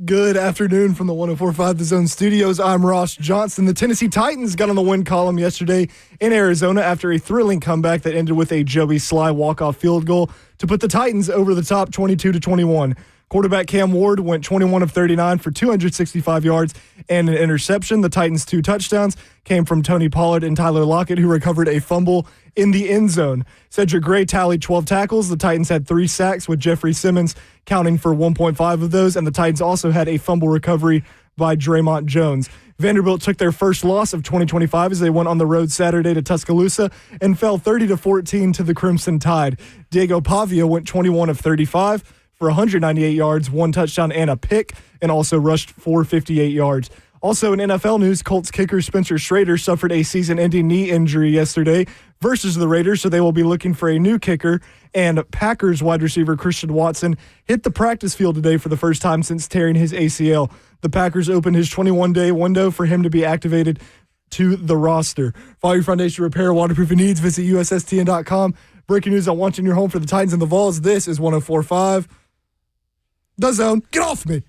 Good afternoon from the 104.5 The Zone studios. I'm Ross Johnson. The Tennessee Titans got on the win column yesterday in Arizona after a thrilling comeback that ended with a Joey Sly walk-off field goal to put the Titans over the top 22-21. Quarterback Cam Ward went 21 of 39 for 265 yards and an interception. The Titans' 2 touchdowns came from Tony Pollard and Tyler Lockett, who recovered a fumble in the end zone. Cedric Gray tallied 12 tackles. The Titans had 3 sacks, with Jeffrey Simmons counting for 1.5 of those, and the Titans also had a fumble recovery by Draymond Jones. Vanderbilt took their first loss of 2025 as they went on the road Saturday to Tuscaloosa and fell 30-14 to the Crimson Tide. Diego Pavia went 21 of 35 for 198 yards, 1 touchdown and a pick, and also rushed for 58 yards. Also in NFL news, Colts kicker Spencer Schrader suffered a season-ending knee injury yesterday versus the Raiders, so they will be looking for a new kicker. And Packers wide receiver Christian Watson hit the practice field today for the first time since tearing his ACL. The Packers opened his 21-day window for him to be activated to the roster. For all your foundation repair, waterproofing needs, visit USSTN.com. Breaking news on watching your home for the Titans and the Vols. This is 104.5 The Zone. Get off me.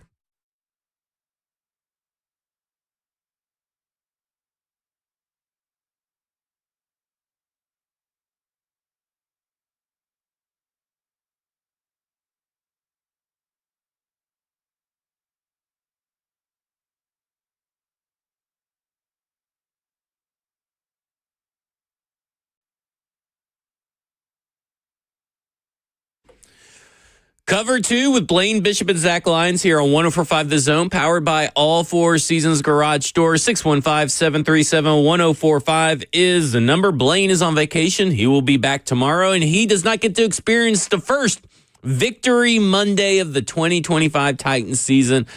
Cover 2 with Blaine Bishop and Zach Lyons here on 104.5 The Zone, powered by All Four Seasons Garage Door. 615-737-1045 is the number. Blaine is on vacation. He will be back tomorrow, and he does not get to experience the first Victory Monday of the 2025 Titans season.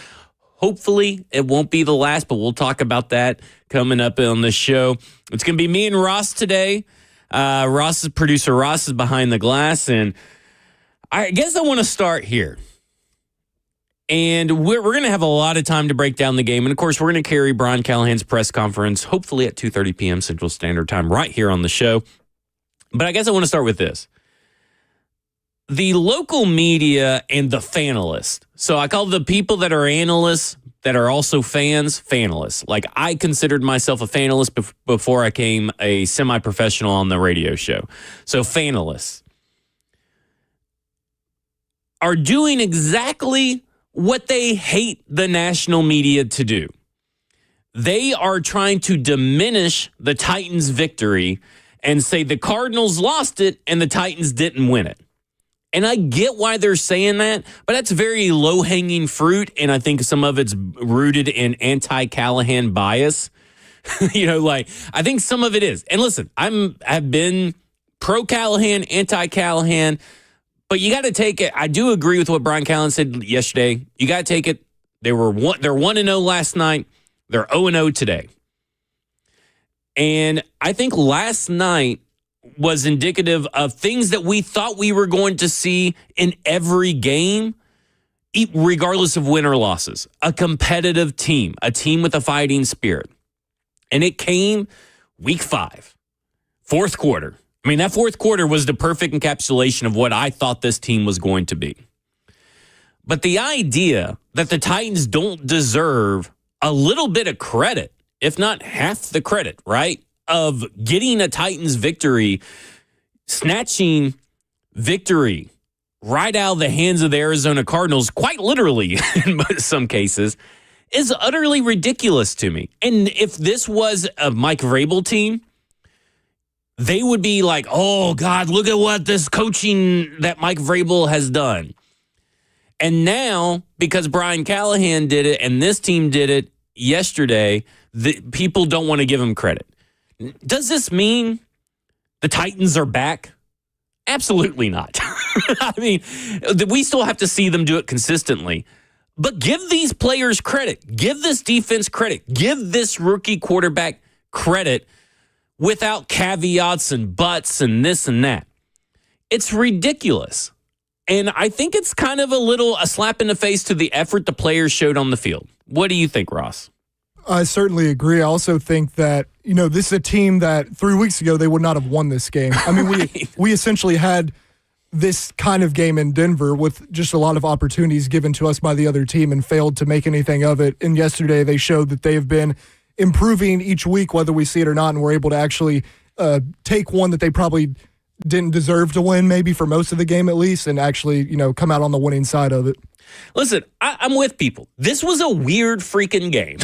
Hopefully, it won't be the last, but we'll talk about coming up on the show. It's going to be me and Ross today. Producer Ross is behind the glass, and I guess I want to start here. And we're going to have a lot of time to break down the game. And, of course, we're going to carry Brian Callahan's press conference, hopefully at 2:30 p.m. Central Standard Time, right here on the show. But I guess I want to start with this. The local media and the fanalists. So I call the people that are analysts that are also fans, fanalists. Like, I considered myself a fanalist before I became a semi-professional on the radio show. So fanalists are doing exactly what they hate the national media to do. They are trying to diminish the Titans' victory and say the Cardinals lost it and the Titans didn't win it. And I get why they're saying that, but that's very low-hanging fruit, and I think some of it's rooted in anti-Callahan bias. I think some of it is. And listen, I've been pro-Callahan, anti-Callahan, but you got to take it. I do agree with what Brian Callahan said yesterday. You got to take it. They're 1-0 last night. They're 0-0 today. And I think last night was indicative of things that we thought we were going to see in every game, regardless of win or losses. A competitive team, a team with a fighting spirit. And it came week 5, fourth quarter. I mean, that fourth quarter was the perfect encapsulation of what I thought this team was going to be. But the idea that the Titans don't deserve a little bit of credit, if not half the credit, right, of getting a Titans victory, snatching victory right out of the hands of the Arizona Cardinals, quite literally in some cases, is utterly ridiculous to me. And if this was a Mike Vrabel team, they would be like, oh, God, look at what this coaching that Mike Vrabel has done. And now, because Brian Callahan did it and this team did it yesterday, the people don't want to give him credit. Does this mean the Titans are back? Absolutely not. I mean, we still have to see them do it consistently. But give these players credit. Give this defense credit. Give this rookie quarterback credit without caveats and buts and this and that. It's ridiculous. And I think it's kind of a slap in the face to the effort the players showed on the field. What do you think, Ross? I certainly agree. I also think that, this is a team that 3 weeks ago, they would not have won this game. I mean, we essentially had this kind of game in Denver with just a lot of opportunities given to us by the other team and failed to make anything of it. And yesterday they showed that they have been improving each week, whether we see it or not, and we're able to actually take one that they probably didn't deserve to win, maybe for most of the game at least, and actually, come out on the winning side of it. Listen, I'm with people. This was a weird freaking game.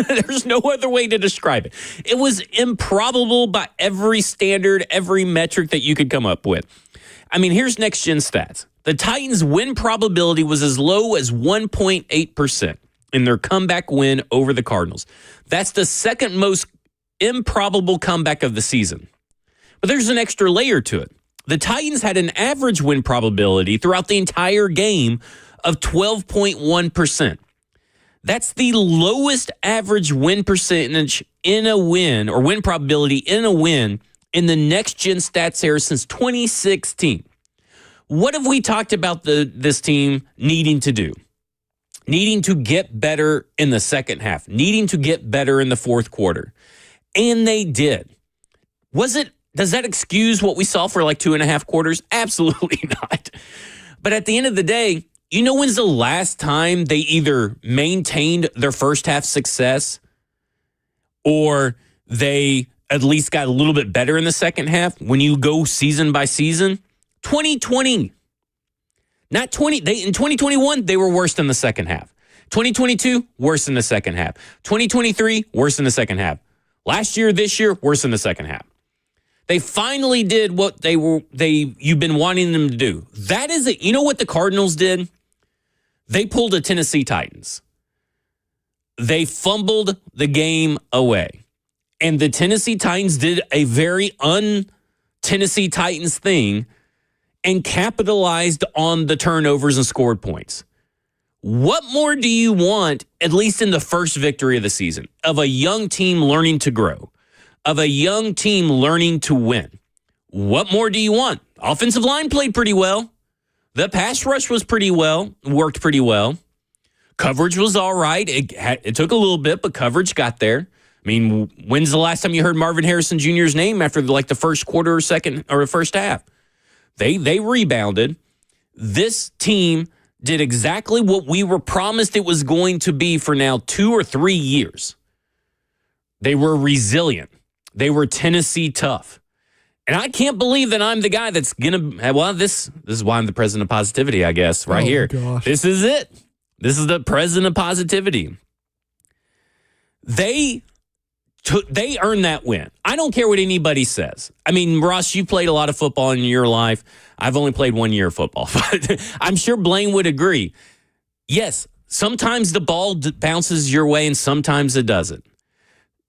There's no other way to describe it. It was improbable by every standard, every metric that you could come up with. I mean, here's next-gen stats. The Titans' win probability was as low as 1.8% in their comeback win over the Cardinals. That's the second most improbable comeback of the season. But there's an extra layer to it. The Titans had an average win probability throughout the entire game of 12.1%. That's the lowest average win percentage in a win, or win probability in a win, in the next-gen stats era since 2016. What have we talked about this team needing to do? Needing to get better in the second half. Needing to get better in the fourth quarter. And they did. Does that excuse what we saw for like 2.5 quarters? Absolutely not. But at the end of the day, when's the last time they either maintained their first half success or they at least got a little bit better in the second half when you go season by season? 2020. Not 20. In 2021, they were worse than the second half. 2022, worse than the second half. 2023, worse than the second half. Last year, this year, worse than the second half. They finally did what you've been wanting them to do. That is it. You know what the Cardinals did? They pulled a Tennessee Titans. They fumbled the game away. And the Tennessee Titans did a very un-Tennessee Titans thing and capitalized on the turnovers and scored points. What more do you want, at least in the first victory of the season, of a young team learning to grow, of a young team learning to win? What more do you want? Offensive line played pretty well. The pass rush was worked pretty well. Coverage was all right. It took a little bit, but coverage got there. I mean, when's the last time you heard Marvin Harrison Jr.'s name after the first quarter or second or first half? They rebounded. This team did exactly what we were promised it was going to be for now 2 or 3 years. They were resilient. They were Tennessee tough. And I can't believe that I'm the guy that's going to, this is why I'm the president of positivity, I guess, right here. Gosh. This is it. This is the president of positivity. They earned that win. I don't care what anybody says. I mean, Ross, you played a lot of football in your life. I've only played 1 year of football, but I'm sure Blaine would agree. Yes, sometimes the ball bounces your way and sometimes it doesn't.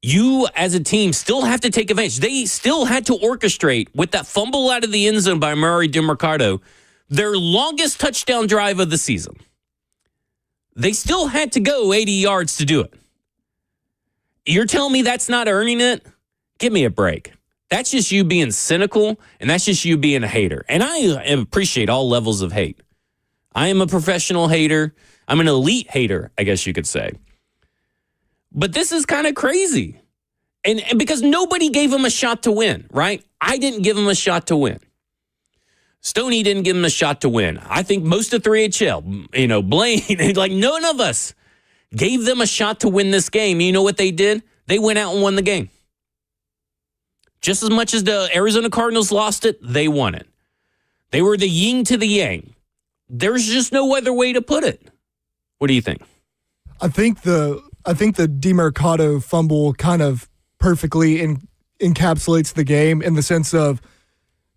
You, as a team, still have to take advantage. They still had to orchestrate with that fumble out of the end zone by Murray DeMarcado, their longest touchdown drive of the season. They still had to go 80 yards to do it. You're telling me that's not earning it? Give me a break. That's just you being cynical, and that's just you being a hater. And I appreciate all levels of hate. I am a professional hater. I'm an elite hater, I guess you could say. But this is kind of crazy. And because nobody gave him a shot to win, right? I didn't give him a shot to win. Stoney didn't give him a shot to win. I think most of 3HL, Blaine, none of us gave them a shot to win this game. You know what they did? They went out and won the game. Just as much as the Arizona Cardinals lost it, they won it. They were the yin to the yang. There's just no other way to put it. What do you think? I think the DeMarcado fumble kind of perfectly encapsulates the game in the sense of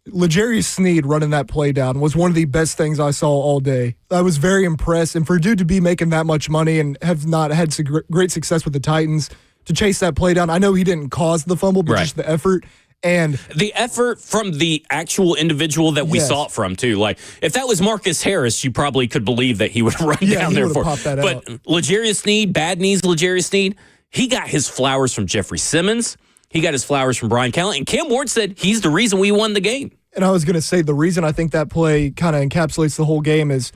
L'Jarius Sneed running that play down was one of the best things I saw all day. I was very impressed. And for a dude to be making that much money and have not had great success with the Titans, to chase that play down, I know he didn't cause the fumble, but just the effort. And the effort from the actual individual that we saw it from, too. Like, if that was Marcus Harris, you probably could believe that he would run down there for it. But L'Jarius Sneed, bad knees L'Jarius Sneed, he got his flowers from Jeffrey Simmons. He got his flowers from Brian Callen. And Cam Ward said he's the reason we won the game. And I was going to say the reason I think that play kind of encapsulates the whole game is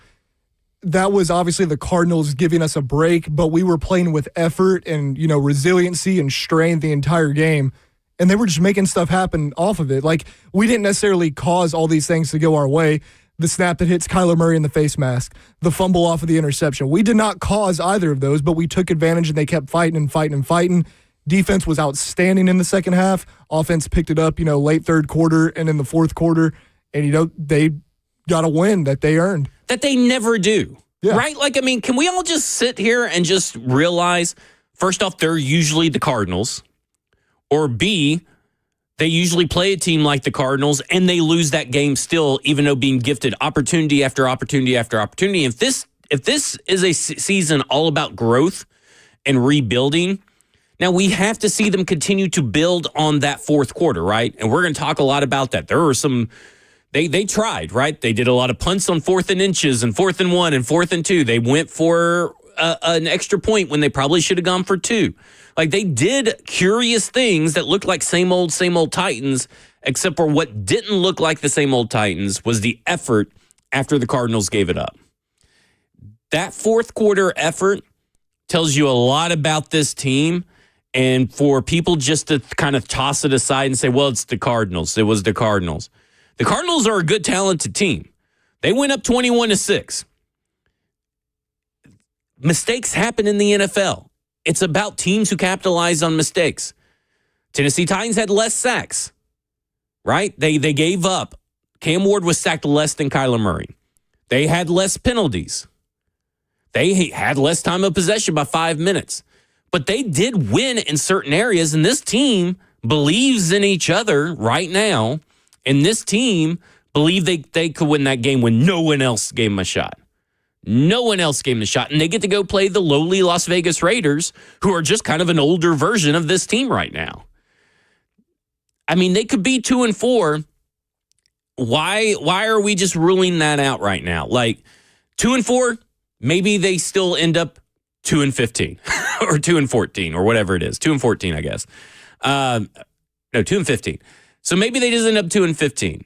that was obviously the Cardinals giving us a break, but we were playing with effort and, resiliency and strength the entire game. And they were just making stuff happen off of it. Like, we didn't necessarily cause all these things to go our way. the snap that hits Kyler Murray in the face mask, the fumble off of the interception. We did not cause either of those, but we took advantage and they kept fighting and fighting and fighting. Defense was outstanding in the second half. Offense picked it up, late third quarter and in the fourth quarter. And, they got a win that they earned. That they never do. Yeah. Right? Can we all just sit here and just realize, first off, they're usually the Cardinals, or B, they usually play a team like the Cardinals and they lose that game still, even though being gifted opportunity after opportunity after opportunity. If this is a season all about growth and rebuilding, now we have to see them continue to build on that fourth quarter, right? And we're going to talk a lot about that. There were some, they tried, right? They did a lot of punts on 4th and inches and 4th and 1 and 4th and 2. They went for an extra point when they probably should have gone for 2. They did curious things that looked like same old Titans, except for what didn't look like the same old Titans was the effort after the Cardinals gave it up. That fourth quarter effort tells you a lot about this team. And for people just to kind of toss it aside and say, well, it's the Cardinals. It was the Cardinals. The Cardinals are a good, talented team. They went up 21-6. Mistakes happen in the NFL. It's about teams who capitalize on mistakes. Tennessee Titans had less sacks, right? They gave up. Cam Ward was sacked less than Kyler Murray. They had less penalties. They had less time of possession by 5 minutes. But they did win in certain areas, and this team believes in each other right now, and this team believed they could win that game when no one else gave them a shot. No one else gave them a shot, and they get to go play the lowly Las Vegas Raiders, who are just kind of an older version of this team right now. They could be 2-4. Why are we just ruling that out right now? 2-4, maybe they still end up 2-15 or 2-14 or whatever it is. 2-14, I guess. No, 2-15. So maybe they just end up 2-15.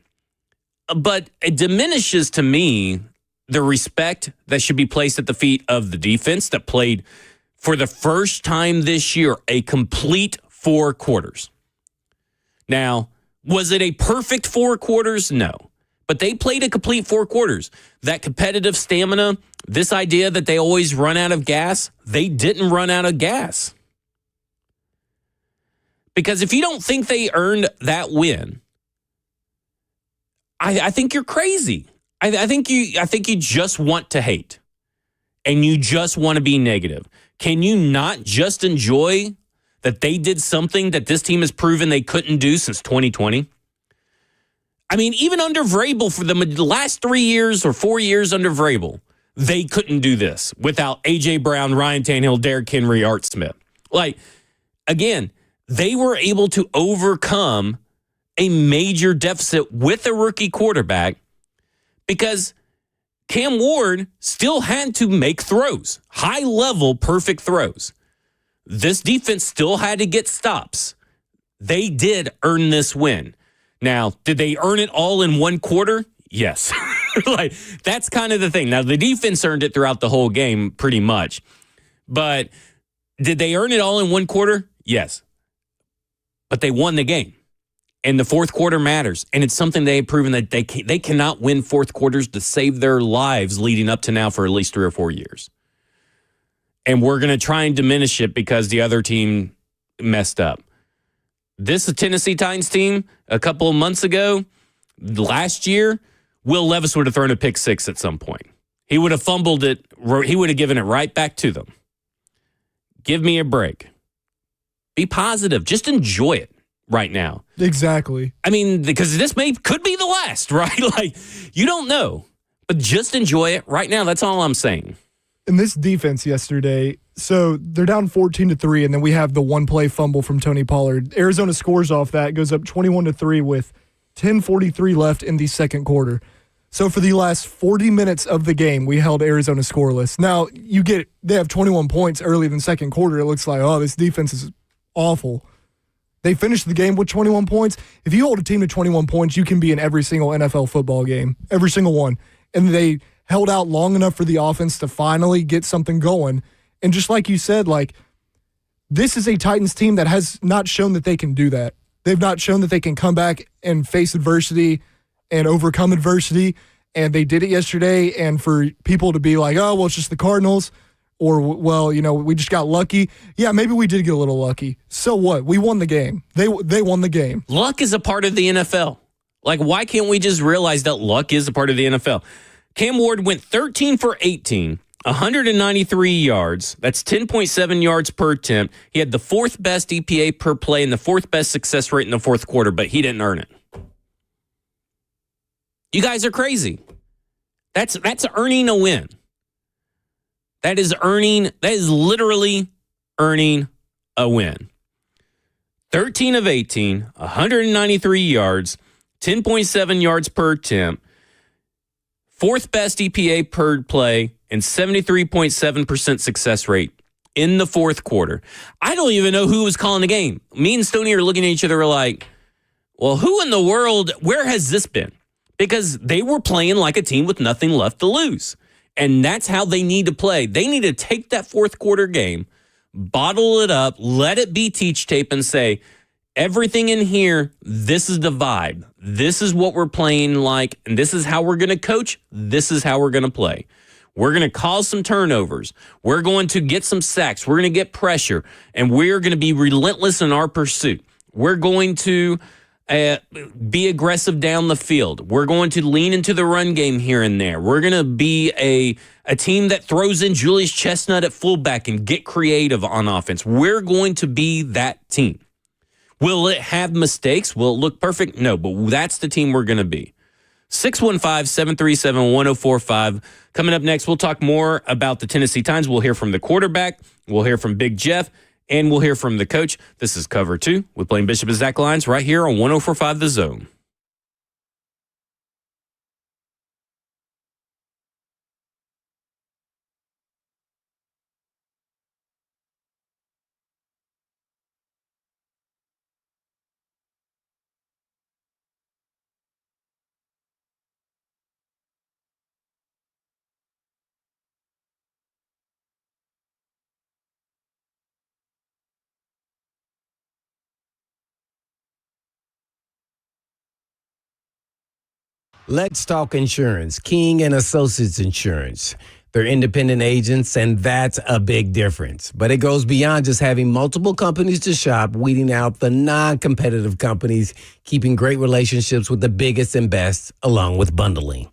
But it diminishes to me the respect that should be placed at the feet of the defense that played for the first time this year a complete 4 quarters. Now, was it a perfect 4 quarters? No. But they played a complete 4 quarters. That competitive stamina, this idea that they always run out of gas, they didn't run out of gas. Because if you don't think they earned that win, I think you're crazy. I think you just want to hate. And you just want to be negative. Can you not just enjoy that they did something that this team has proven they couldn't do since 2020? Even under Vrabel, for the last 3 years or 4 years under Vrabel, they couldn't do this without A.J. Brown, Ryan Tannehill, Derrick Henry, Art Smith. Again, they were able to overcome a major deficit with a rookie quarterback because Cam Ward still had to make throws, high-level, perfect throws. This defense still had to get stops. They did earn this win. Now, did they earn it all in 1 quarter? Yes. That's kind of the thing. Now, the defense earned it throughout the whole game pretty much. But did they earn it all in 1 quarter? Yes. But they won the game. And the fourth quarter matters. And it's something they have proven that they cannot win fourth quarters to save their lives leading up to now for at least 3 or 4 years. And we're going to try and diminish it because the other team messed up. This Tennessee Titans team, a couple of months ago, last year, Will Levis would have thrown a pick 6 at some point. He would have fumbled it. He would have given it right back to them. Give me a break. Be positive. Just enjoy it right now. Exactly. Because this could be the last, right? You don't know. But just enjoy it right now. That's all I'm saying. And this defense yesterday, so they're down 14-3, and then we have the 1-play fumble from Tony Pollard. Arizona scores off that, goes up 21-3 with 10:43 left in the second quarter. So for the last 40 minutes of the game, we held Arizona scoreless. Now, they have 21 points early in the second quarter. It looks like, this defense is awful. They finished the game with 21 points. If you hold a team to 21 points, you can be in every single NFL football game, every single one. And they held out long enough for the offense to finally get something going. And just like you said, this is a Titans team that has not shown that they can do that. They've not shown that they can come back and face adversity and overcome adversity. and they did it yesterday. And for people to be like, oh, well, it's just the Cardinals, or, well, we just got lucky. Yeah, maybe we did get a little lucky. So what? We won the game. They won the game. Luck is a part of the NFL. Like, why can't we just realize that luck is a part of the NFL? Cam Ward went 13 for 18, 193 yards. That's 10.7 yards per attempt. He had the fourth best EPA per play and the fourth best success rate in the fourth quarter, but he didn't earn it. You guys are crazy. That's earning a win. That is literally earning a win. 13 of 18, 193 yards, 10.7 yards per attempt, fourth best EPA per play, and 73.7% success rate in the fourth quarter. I don't even know who was calling the game. Me and Stoney are looking at each other like, well, who in the world, where has this been? Because they were playing like a team with nothing left to lose. And that's how they need to play. They need to take that fourth quarter game, bottle it up, let it be teach tape, and say, everything in here, this is the vibe. This is what we're playing like, and this is how we're going to coach. This is how we're going to play. We're going to cause some turnovers. We're going to get some sacks. We're going to get pressure, and we're going to be relentless in our pursuit. We're going to be aggressive down the field. We're going to lean into the run game here and there. We're going to be a team that throws in Julius Chestnut at fullback and get creative on offense. We're going to be that team. Will it have mistakes? Will it look perfect? No, but that's the team we're going to be. 615-737-1045. Coming up next, we'll talk more about the Tennessee Titans. We'll hear from the quarterback. We'll hear from Big Jeff. And we'll hear from the coach. This is Cover 2 with Blaine Bishop and Zach Lyons right here on 104.5 The Zone. Let's talk insurance. King and Associates Insurance. They're independent agents, and that's a big difference. But it goes beyond just having multiple companies to shop, weeding out the non-competitive companies, keeping great relationships with the biggest and best, along with bundling.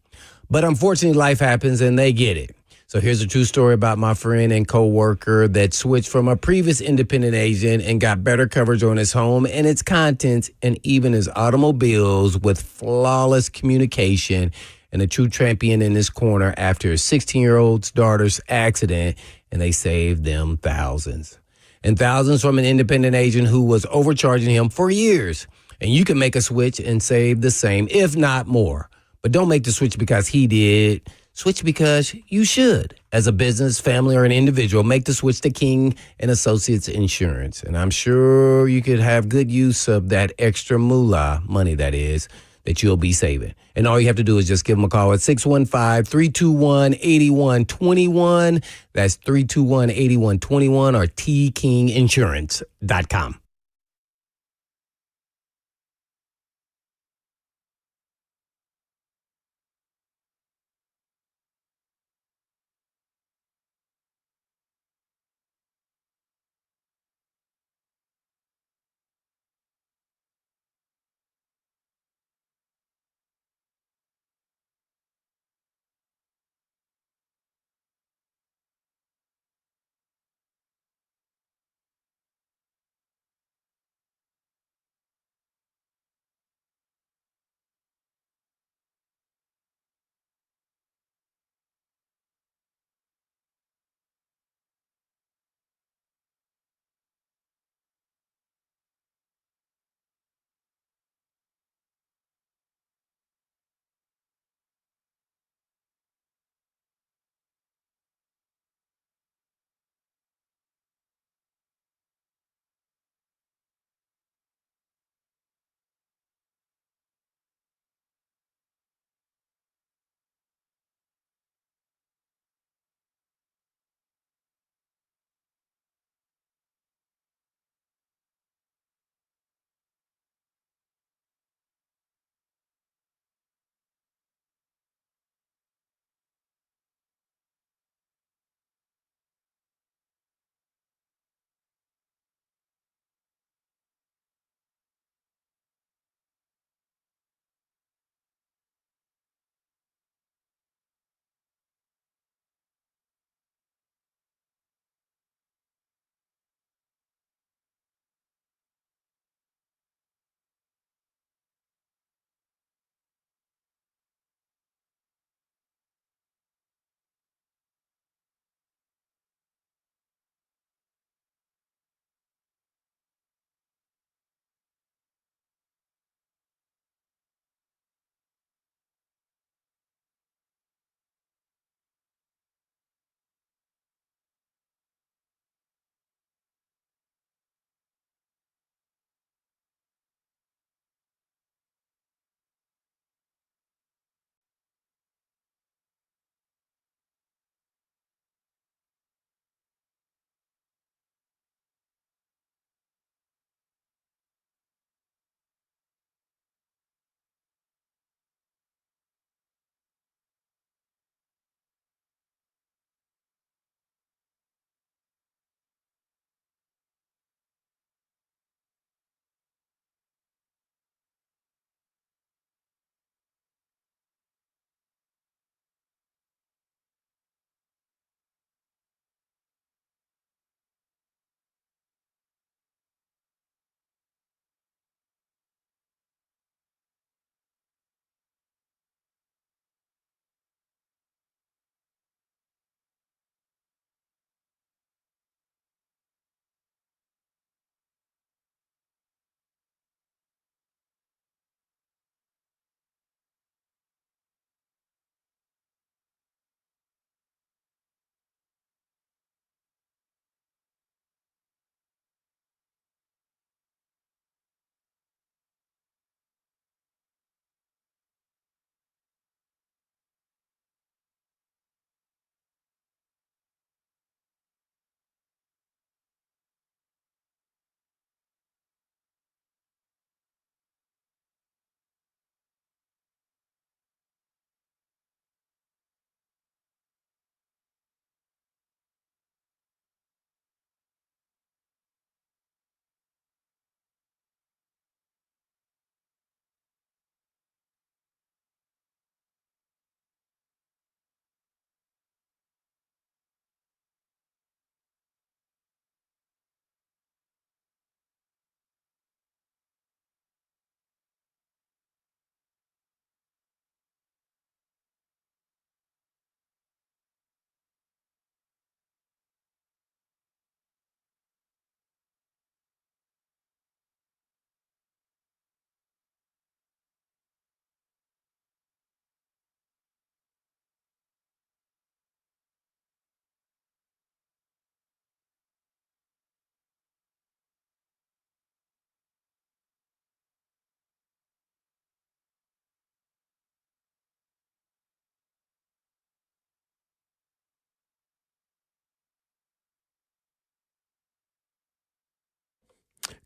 But unfortunately, life happens, and they get it. So here's a true story about my friend and coworker that switched from a previous independent agent and got better coverage on his home and its contents and even his automobiles with flawless communication, and a true champion in his corner after his 16-year-old's daughter's accident, and they saved them thousands. And thousands from an independent agent who was overcharging him for years. And you can make a switch and save the same, if not more. But don't make the switch because he did. Switch because you should. As a business, family, or an individual, make the switch to King and Associates Insurance. And I'm sure you could have good use of that extra moolah, money that is, that you'll be saving. And all you have to do is just give them a call at 615-321-8121. That's 321-8121 or tkinginsurance.com.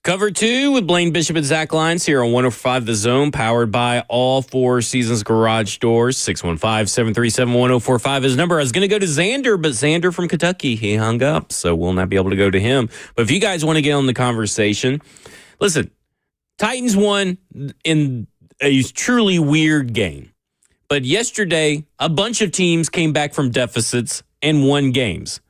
Cover 2 with Blaine Bishop and Zach Lyons here on 105 The Zone, powered by all Four Seasons Garage Doors. 615-737-1045 is the number. I was going to go to Xander, but Xander from Kentucky, he hung up, so we'll not be able to go to him. But if you guys want to get on the conversation, listen, Titans won in a truly weird game. But yesterday, a bunch of teams came back from deficits and won games.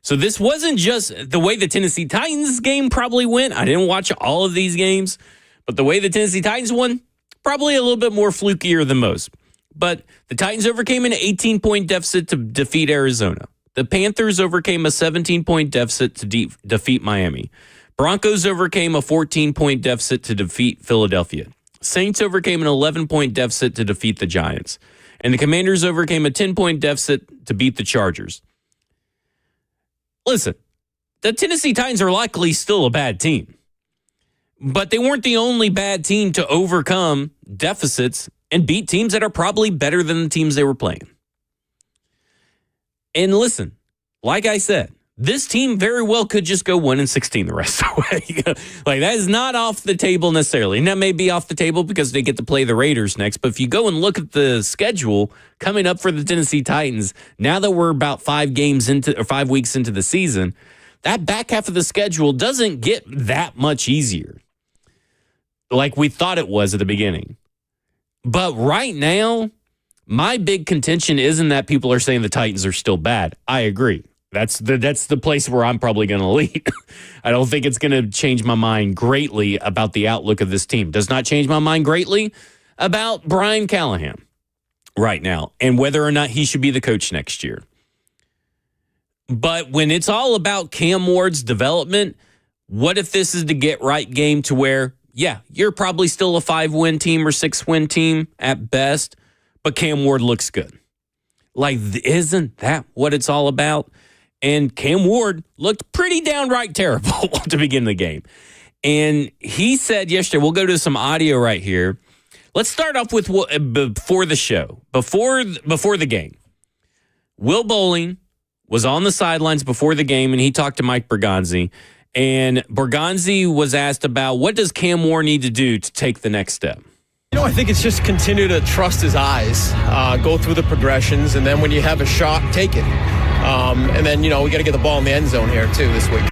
So this wasn't just the way the Tennessee Titans game probably went. I didn't watch all of these games, but the way the Tennessee Titans won, probably a little bit more flukier than most. But the Titans overcame an 18-point deficit to defeat Arizona. The Panthers overcame a 17-point deficit to defeat Miami. Broncos overcame a 14-point deficit to defeat Philadelphia. Saints overcame an 11-point deficit to defeat the Giants. And the Commanders overcame a 10-point deficit to beat the Chargers. Listen, the Tennessee Titans are likely still a bad team, but they weren't the only bad team to overcome deficits and beat teams that are probably better than the teams they were playing. And listen, like I said, this team very well could just go 1-16 the rest of the way. Like, that is not off the table necessarily. And that may be off the table because they get to play the Raiders next. But if you go and look at the schedule coming up for the Tennessee Titans, now that we're about 5 weeks into the season, that back half of the schedule doesn't get that much easier like we thought it was at the beginning. But right now, my big contention isn't that people are saying the Titans are still bad. I agree. That's the place where I'm probably going to lead. I don't think it's going to change my mind greatly about the outlook of this team. Does not change my mind greatly about Brian Callahan right now and whether or not he should be the coach next year. But when it's all about Cam Ward's development, what if this is the get-right game to where, yeah, you're probably still a 5-win team or 6-win team at best, but Cam Ward looks good. Like, isn't that what it's all about? And Cam Ward looked pretty downright terrible to begin the game. And he said yesterday, we'll go to some audio right here. Let's start off with before the show, before the game. Will Bowling was on the sidelines before the game, and he talked to Mike Bergonzi. And Bergonzi was asked about what does Cam Ward need to do to take the next step? I think it's just continue to trust his eyes, go through the progressions, and then when you have a shot, take it. And then, we got to get the ball in the end zone here, too, this week.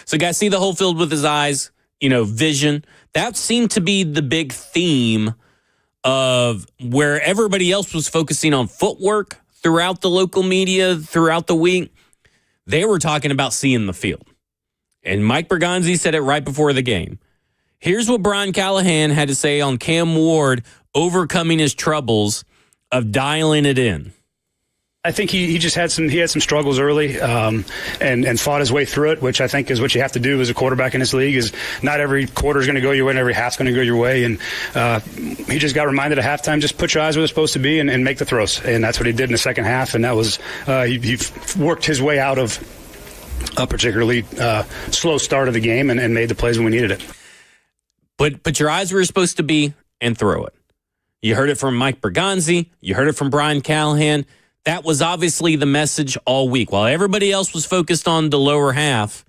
So, guys, see the whole field with his eyes, vision. That seemed to be the big theme of where everybody else was focusing on footwork throughout the local media, throughout the week. They were talking about seeing the field. And Mike Bergonzi said it right before the game. Here's what Brian Callahan had to say on Cam Ward overcoming his troubles of dialing it in. I think he just had some struggles early and fought his way through it, which I think is what you have to do as a quarterback in this league. Is not every quarter is going to go your way and every half's going to go your way. And he just got reminded at halftime, just put your eyes where they're supposed to be and make the throws. And that's what he did in the second half. And that was he worked his way out of a particularly slow start of the game and made the plays when we needed it. Put your eyes where you're supposed to be and throw it. You heard it from Mike Bergonzi. You heard it from Brian Callahan. That was obviously the message all week. While everybody else was focused on the lower half,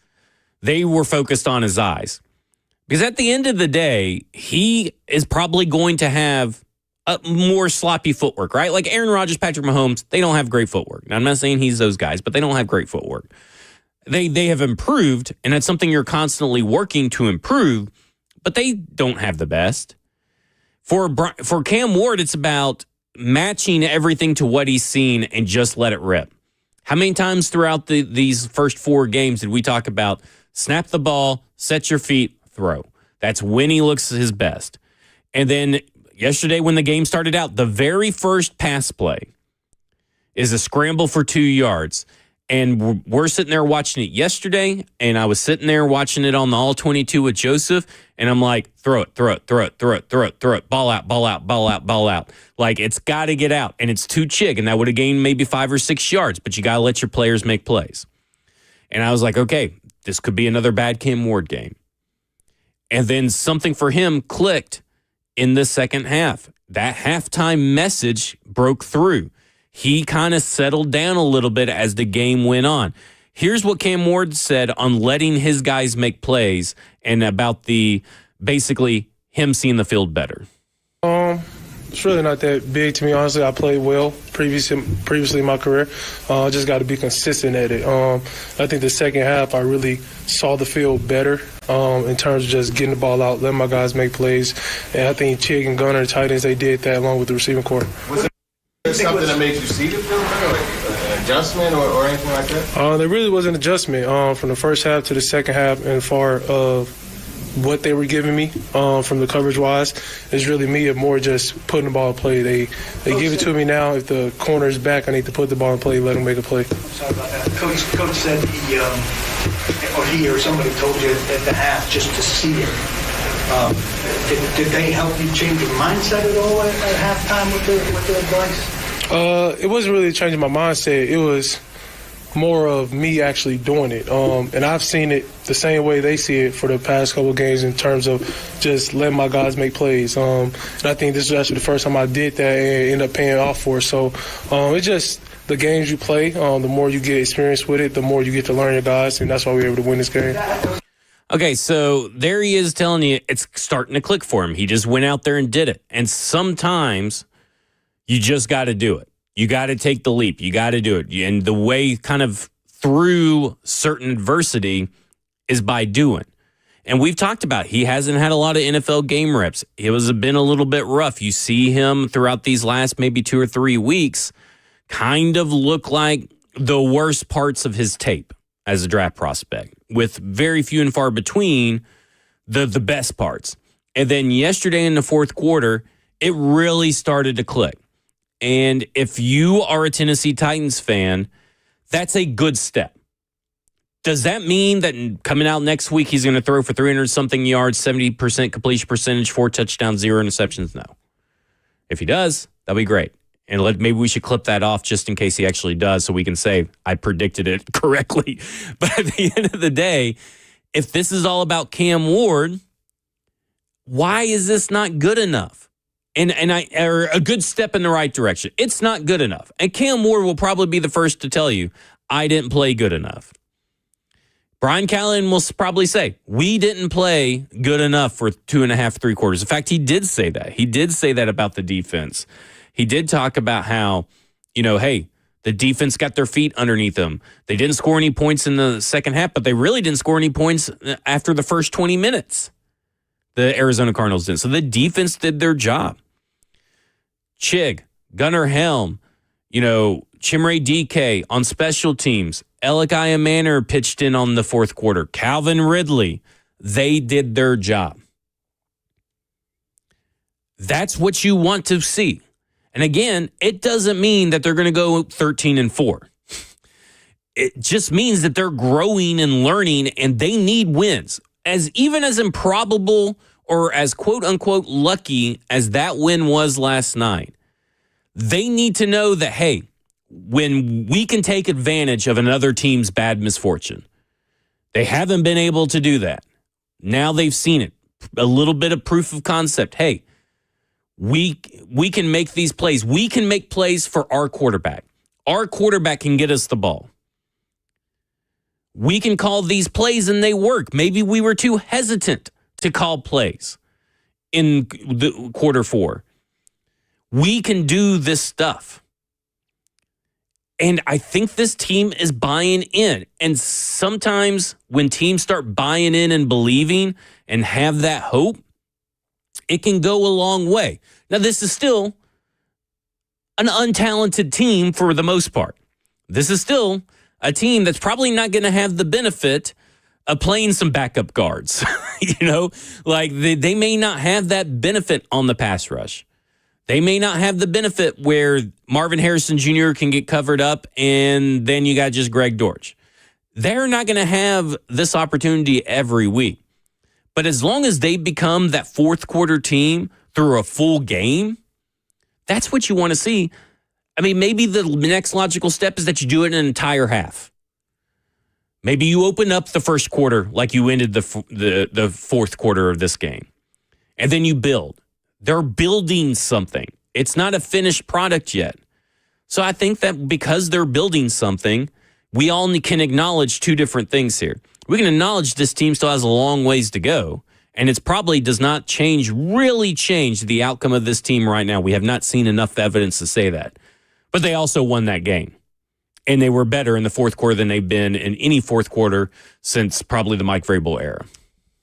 they were focused on his eyes. Because at the end of the day, he is probably going to have a more sloppy footwork, right? Like Aaron Rodgers, Patrick Mahomes, they don't have great footwork. Now, I'm not saying he's those guys, but they don't have great footwork. They have improved, and that's something you're constantly working to improve, but they don't have the best. For Cam Ward, it's about matching everything to what he's seen and just let it rip. How many times throughout these first 4 games did we talk about snap the ball, set your feet, throw? That's when he looks his best. And then yesterday when the game started out, the very first pass play is a scramble for 2 yards. And we're sitting there watching it yesterday, and I was sitting there watching it on the All-22 with Joseph, and I'm like, throw it, ball out. Like, it's got to get out, and it's too chick, and that would have gained maybe 5 or 6 yards, but you got to let your players make plays. And I was like, okay, this could be another bad Cam Ward game. And then something for him clicked in the second half. That halftime message broke through. He kind of settled down a little bit as the game went on. Here's what Cam Ward said on letting his guys make plays and about basically him seeing the field better. It's really not that big to me, honestly. I played well previously in my career. I just got to be consistent at it. I think the second half I really saw the field better in terms of just getting the ball out, letting my guys make plays. And I think Chig and Gunner, the tight ends, they did that along with the receiving corps. Was there something that made you see the field better, like an adjustment or anything like that? There really was an adjustment from the first half to the second half and far of what they were giving me from the coverage-wise is really me of more just putting the ball in play. They give it to me now. If the corner is back, I need to put the ball in play, let them make a play. Sorry about that. Coach said he or somebody told you at the half just to see it. Did they help you change your mindset at all at halftime with their advice? It wasn't really changing my mindset. It was more of me actually doing it. And I've seen it the same way they see it for the past couple of games in terms of just letting my guys make plays. And I think this is actually the first time I did that and ended up paying off for it. So it's just the games you play, the more you get experience with it, the more you get to learn your guys, and that's why we were able to win this game. Okay, so there he is telling you it's starting to click for him. He just went out there and did it. And sometimes you just got to do it. You got to take the leap. You got to do it. And the way kind of through certain adversity is by doing. And we've talked about he hasn't had a lot of NFL game reps. It was been a little bit rough. You see him throughout these last maybe 2 or 3 weeks kind of look like the worst parts of his tape as a draft prospect, with very few and far between the best parts. And then yesterday in the fourth quarter, it really started to click. And if you are a Tennessee Titans fan, that's a good step. Does that mean that coming out next week, he's going to throw for 300-something yards, 70% completion percentage, 4 touchdowns, 0 interceptions? No. If he does, that'll be great. And maybe we should clip that off just in case he actually does so we can say, I predicted it correctly. But at the end of the day, if this is all about Cam Ward, why is this not good enough? Or a good step in the right direction. It's not good enough. And Cam Ward will probably be the first to tell you, I didn't play good enough. Brian Callahan will probably say, we didn't play good enough for 2.5, 3 quarters. In fact, he did say that. He did say that about the defense. He did talk about how, hey, the defense got their feet underneath them. They didn't score any points in the second half, but they really didn't score any points after the first 20 minutes. The Arizona Cardinals didn't. So the defense did their job. Chig, Gunnar Helm, Chimere DK on special teams. Elikiah Manor pitched in on the fourth quarter. Calvin Ridley, they did their job. That's what you want to see. And again, it doesn't mean that they're going to go 13-4. It just means that they're growing and learning, and they need wins. Even as improbable or as quote-unquote lucky as that win was last night, they need to know that, hey, when we can take advantage of another team's bad misfortune, they haven't been able to do that. Now they've seen it. A little bit of proof of concept. Hey, we can make these plays. We can make plays for our quarterback. Our quarterback can get us the ball. We can call these plays and they work. Maybe we were too hesitant to call plays in the quarter 4. We can do this stuff. And I think this team is buying in. And sometimes when teams start buying in and believing and have that hope, it can go a long way. Now, this is still an untalented team for the most part. This is still a team that's probably not going to have the benefit of playing some backup guards. They may not have that benefit on the pass rush. They may not have the benefit where Marvin Harrison Jr. can get covered up and then you got just Greg Dortch. They're not going to have this opportunity every week. But as long as they become that fourth quarter team through a full game, that's what you want to see. I mean, maybe the next logical step is that you do it in an entire half. Maybe you open up the first quarter like you ended the fourth quarter of this game. And then you build. They're building something. It's not a finished product yet. So I think that because they're building something, we all can acknowledge two different things here. We can acknowledge this team still has a long ways to go, and it's probably does not really change the outcome of this team right now. We have not seen enough evidence to say that. But they also won that game, and they were better in the fourth quarter than they've been in any fourth quarter since probably the Mike Vrabel era.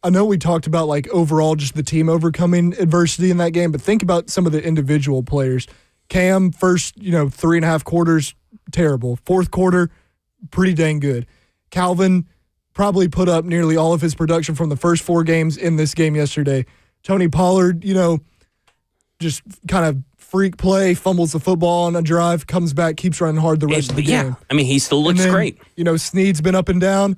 I know we talked about like overall just the team overcoming adversity in that game, but think about some of the individual players. Cam, first, 3.5 quarters, terrible. Fourth quarter, pretty dang good. Calvin probably put up nearly all of his production from the first 4 games in this game yesterday. Tony Pollard, just kind of freak play, fumbles the football on a drive, comes back, keeps running hard the rest of the game. I mean, he still looks great. Snead's been up and down.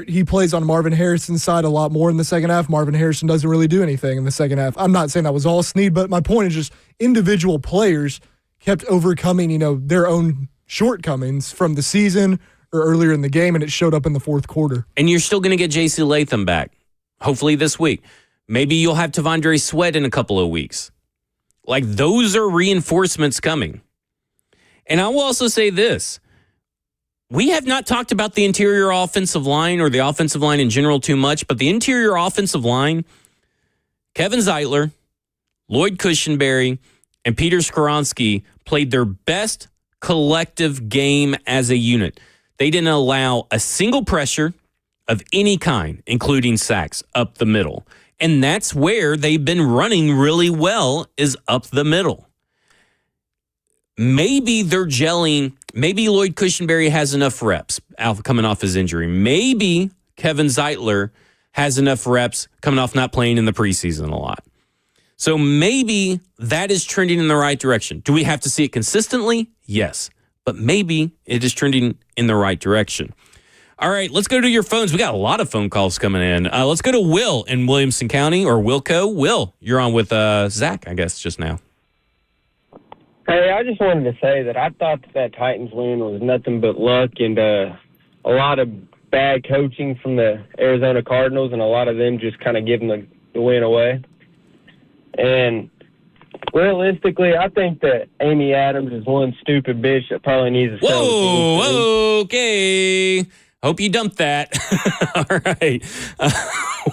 He plays on Marvin Harrison's side a lot more in the second half. Marvin Harrison doesn't really do anything in the second half. I'm not saying that was all Snead, but my point is just individual players kept overcoming, their own shortcomings from the season or earlier in the game, and it showed up in the fourth quarter. And you're still going to get J.C. Latham back, hopefully this week. Maybe you'll have Tavondre Sweat in a couple of weeks. Like, those are reinforcements coming. And I will also say this. We have not talked about the interior offensive line or the offensive line in general too much, but the interior offensive line, Kevin Zeitler, Lloyd Cushenberry, and Peter Skoronski played their best collective game as a unit. They didn't allow a single pressure of any kind, including sacks, up the middle. And that's where they've been running really well, is up the middle. Maybe they're gelling. Maybe Lloyd Cushenberry has enough reps coming off his injury. Maybe Kevin Zeitler has enough reps coming off not playing in the preseason a lot. So maybe that is trending in the right direction. Do we have to see it consistently? Yes. But maybe it is trending in the right direction. All right, let's go to your phones. We got a lot of phone calls coming in. Let's go to Will in Williamson County, or Wilco. Will, you're on with Zach, I guess, just now. Hey, I just wanted to say that I thought that Titans win was nothing but luck and a lot of bad coaching from the Arizona Cardinals, and a lot of them just kind of giving the win away. And realistically, I think that Amy Adams is one stupid bitch that probably needs to sell the team. Whoa, okay. Hope you dumped that. All right.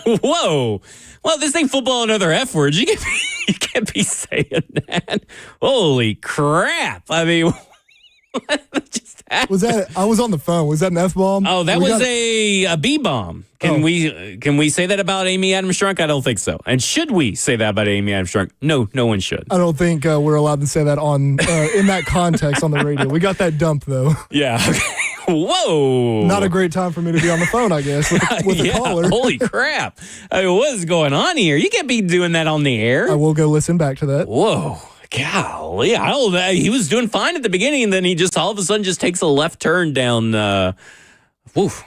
Whoa. Well, this ain't football and other F words. You can't be saying that. Holy crap. I mean, what just happened? Was that? I was on the phone. Was that an F-bomb? Oh, that was a B-bomb. Can we say that about Amy Adams Strunk? I don't think so. And should we say that about Amy Adams Strunk? No one should. I don't think we're allowed to say that on in that context on the radio. We got that dump, though. Yeah, okay. Whoa. Not a great time for me to be on the phone, I guess, with a caller. Holy crap. I mean, what is going on here? You can't be doing that on the air. I will go listen back to that. Whoa. Golly. He was doing fine at the beginning, and then he just all of a sudden just takes a left turn down. That was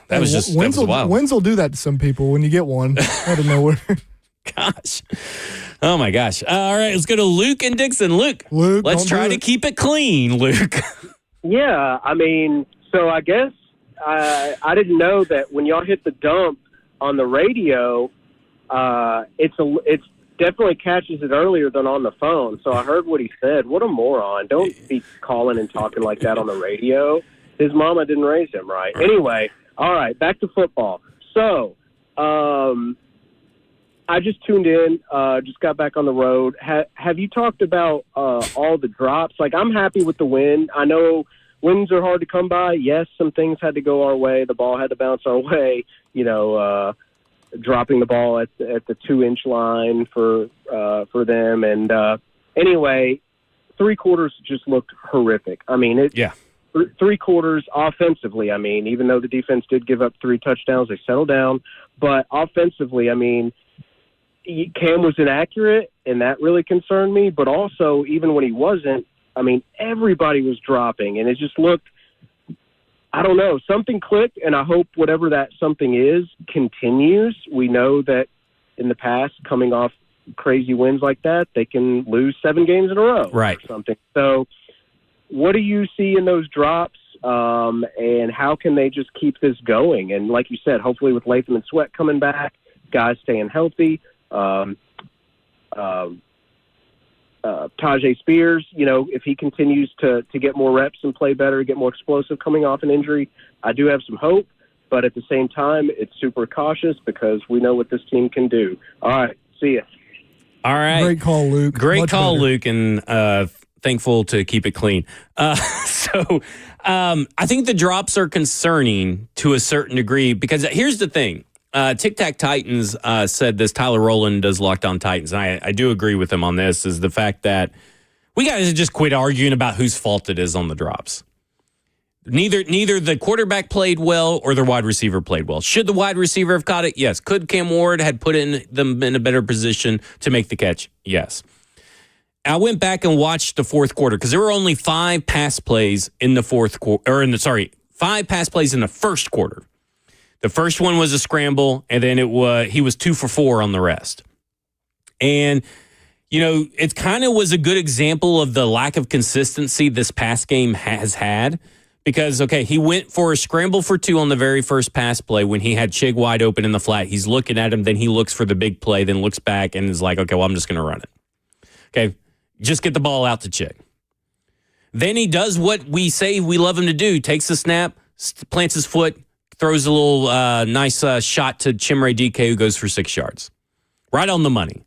wild. Winds will do that to some people when you get one out of nowhere. Gosh. Oh, my gosh. All right, let's go to Luke and Dixon. Luke, let's try to keep it clean, Luke. Yeah, I mean, so I guess I didn't know that when y'all hit the dump on the radio, it's definitely catches it earlier than on the phone. So I heard what he said. What a moron. Don't be calling and talking like that on the radio. His mama didn't raise him right. Anyway, all right, back to football. So I just tuned in, just got back on the road. Have you talked about all the drops? Like, I'm happy with the win. I know wins are hard to come by. Yes, some things had to go our way. The ball had to bounce our way, dropping the ball at the 2-inch line for them. And anyway, 3 quarters just looked horrific. I mean, 3 quarters offensively. I mean, even though the defense did give up 3 touchdowns, they settled down. But offensively, I mean, Cam was inaccurate, and that really concerned me. But also, even when he wasn't, I mean, everybody was dropping, and it just looked, I don't know, something clicked, and I hope whatever that something is continues. We know that in the past, coming off crazy wins like that, they can lose 7 games in a row or something. So what do you see in those drops, and how can they just keep this going? And like you said, hopefully with Latham and Sweat coming back, guys staying healthy, Tajay Spears, if he continues to get more reps and play better, get more explosive coming off an injury, I do have some hope. But at the same time, it's super cautious because we know what this team can do. All right, see ya. All right. Great call, Luke. Great Much call, better. Luke, and thankful to keep it clean. So I think the drops are concerning to a certain degree because here's the thing. Tic Tac Titans said this. Tyler Rowland does Locked On Titans. And I do agree with him on this, is the fact that we got to just quit arguing about whose fault it is on the drops. Neither the quarterback played well or the wide receiver played well. Should the wide receiver have caught it? Yes. Could Cam Ward had put them in a better position to make the catch? Yes. I went back and watched the fourth quarter because there were only 5 pass plays in the fourth quarter, 5 pass plays in the first quarter. The first one was a scramble, and then he was 2 for 4 on the rest. And it kind of was a good example of the lack of consistency this pass game has had. Because, he went for a scramble for 2 on the very first pass play when he had Chig wide open in the flat. He's looking at him, then he looks for the big play, then looks back and is like, okay, well, I'm just going to run it. Okay, just get the ball out to Chig. Then he does what we say we love him to do, takes the snap, plants his foot, throws a little nice shot to Chimere DK, who goes for 6 yards. Right on the money.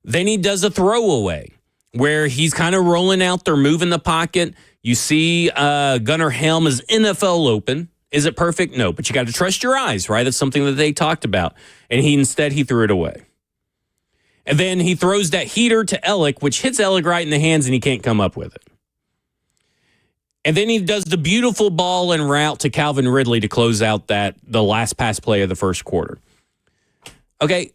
Then he does a throwaway where he's kind of rolling out there, moving the pocket. You see Gunnar Helm is NFL open. Is it perfect? No, but you got to trust your eyes, right? That's something that they talked about. And he threw it away. And then he throws that heater to Ellick, which hits Ellick right in the hands, and he can't come up with it. And then he does the beautiful ball and route to Calvin Ridley to close out the last pass play of the first quarter. Okay,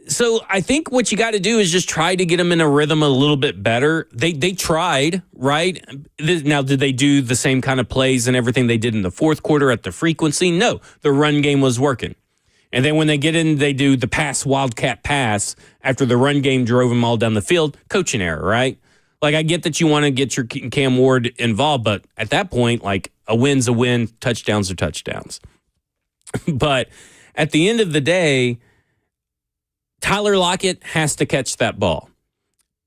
so I think what you got to do is just try to get them in a rhythm a little bit better. They tried, right? Now, did they do the same kind of plays and everything they did in the fourth quarter at the frequency? No, the run game was working. And then when they get in, they do the wildcat pass after the run game drove them all down the field. Coaching error, right? Like, I get that you want to get your Cam Ward involved, but at that point, like, a win's a win, touchdowns are touchdowns. But at the end of the day, Tyler Lockett has to catch that ball.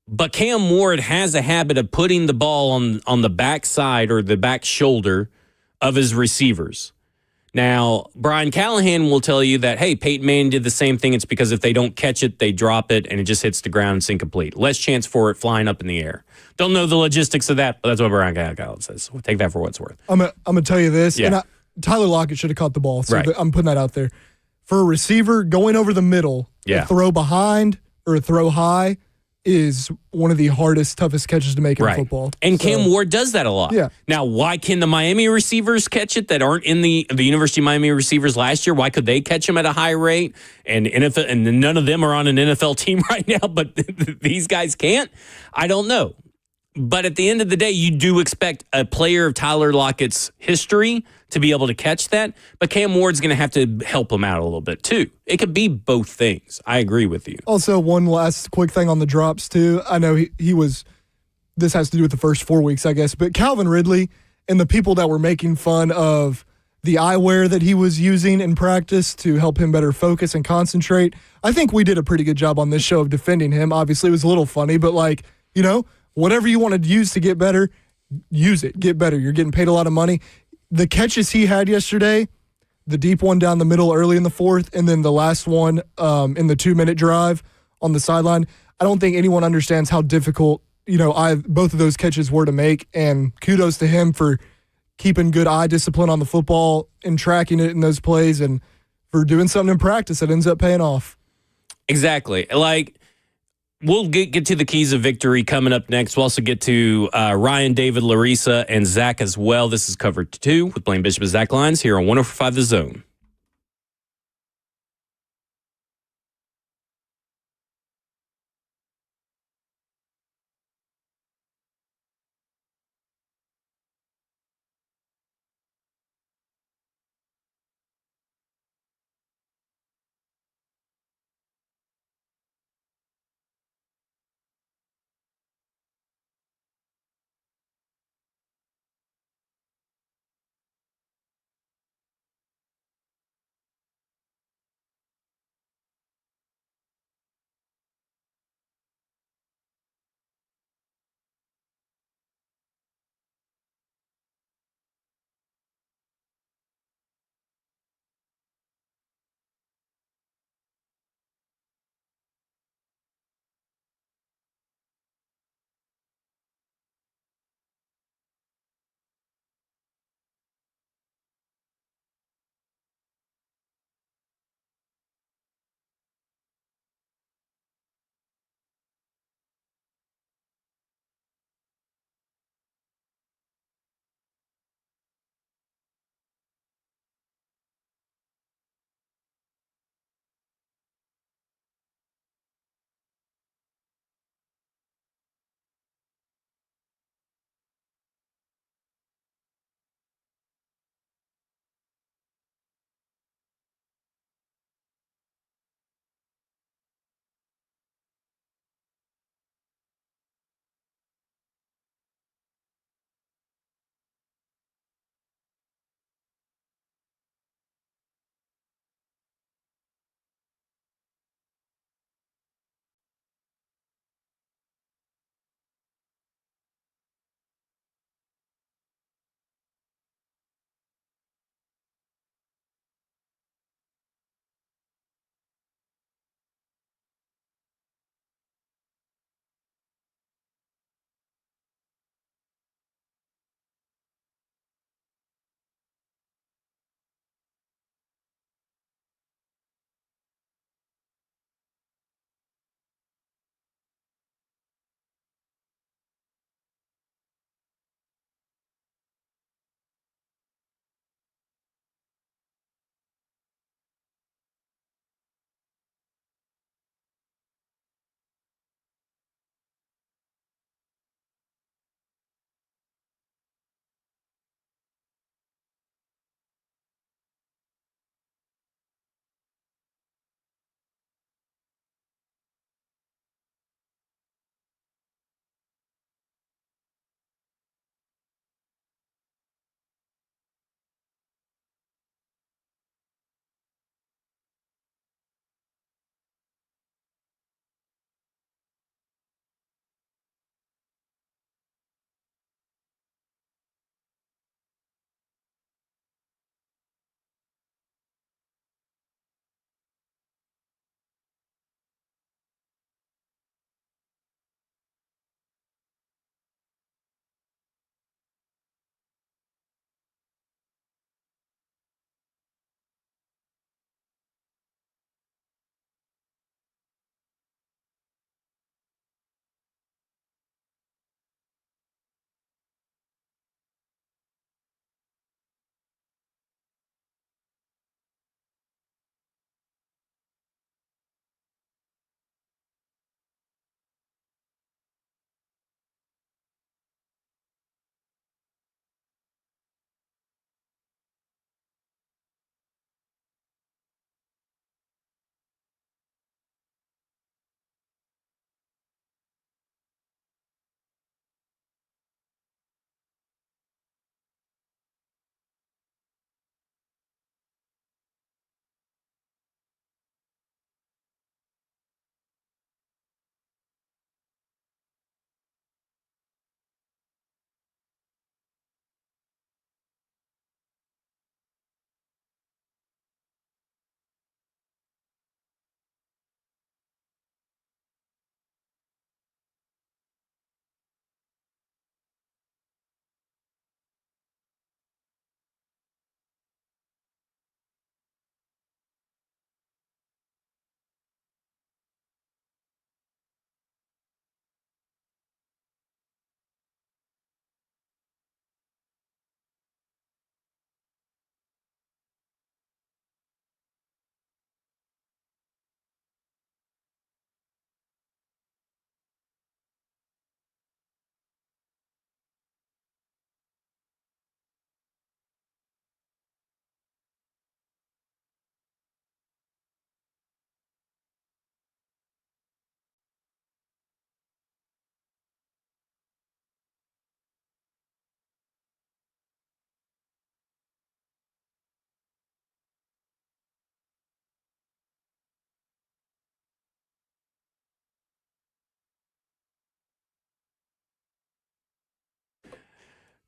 But Cam Ward has a habit of putting the ball on the back side or the back shoulder of his receivers. Now, Brian Callahan will tell you that, hey, Peyton Manning did the same thing. It's because if they don't catch it, they drop it, and it just hits the ground and it's incomplete. Less chance for it flying up in the air. Don't know the logistics of that, but that's what Brian Callahan says. So take that for what it's worth. I'm gonna tell you this. Yeah. And Tyler Lockett should have caught the ball. So Right. I'm putting that out there. For a receiver, going over the middle, Yeah. a throw behind or a throw high is one of the hardest, toughest catches to make in football. And Cam Ward does that a lot. Yeah. Now, why can the Miami receivers catch it that aren't in the University of Miami receivers last year? Why could they catch them at a high rate? And NFL, and none of them are on an NFL team right now, but these guys can't? I don't know. But at the end of the day, you do expect a player of Tyler Lockett's history to be able to catch that. But Cam Ward's going to have to help him out a little bit, too. It could be both things. I agree with you. Also, one last quick thing on the drops, too. I know he was, this has to do with the first 4 weeks, I guess, but Calvin Ridley and the people that were making fun of the eyewear that he was using in practice to help him better focus and concentrate, I think we did a pretty good job on this show of defending him. Obviously, it was a little funny, but whatever you want to use to get better, use it. Get better. You're getting paid a lot of money. The catches he had yesterday, the deep one down the middle early in the fourth, and then the last one in the 2-minute drive on the sideline, I don't think anyone understands how difficult both of those catches were to make, and kudos to him for keeping good eye discipline on the football and tracking it in those plays and for doing something in practice that ends up paying off. Exactly. We'll get to the keys of victory coming up next. We'll also get to Ryan, David, Larissa, and Zach as well. This is Covered 2 with Blaine Bishop and Zach Lyons here on 104.5 The Zone.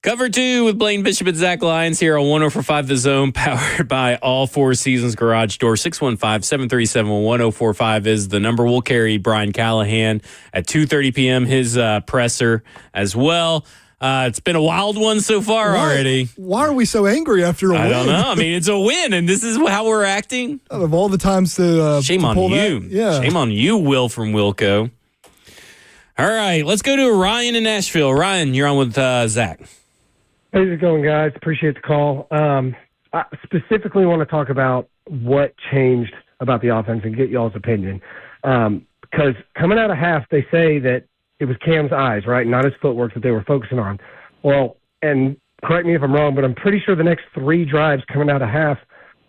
Cover 2 with Blaine Bishop and Zach Lyons here on 104.5 The Zone, powered by All Four Seasons Garage Door. 615-737-1045 is the number. We'll carry Brian Callahan at 2:30 p.m., his presser as well. It's been a wild one so far already. Why are we so angry after a win? I don't know. I mean, it's a win, and this is how we're acting. Out of all the times to shame to on pull you. That, yeah. Shame on you, Will from Wilco. All right, let's go to Ryan in Nashville. Ryan, you're on with Zach. How's it going, guys? Appreciate the call. I specifically want to talk about what changed about the offense and get y'all's opinion. Because coming out of half, they say that it was Cam's eyes, right, not his footwork that they were focusing on. Well, and correct me if I'm wrong, but I'm pretty sure the next 3 drives coming out of half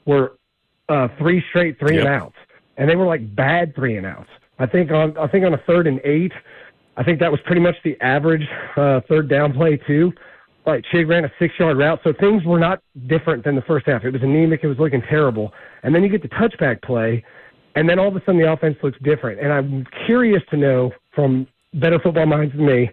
were 3 straight 3-and-outs. And they were like bad 3-and-outs. I think on a 3rd and 8, I think that was pretty much the average 3rd down play too. Like, Chig ran a 6-yard route, so things were not different than the first half. It was anemic. It was looking terrible. And then you get the touchback play, and then all of a sudden the offense looks different. And I'm curious to know from better football minds than me,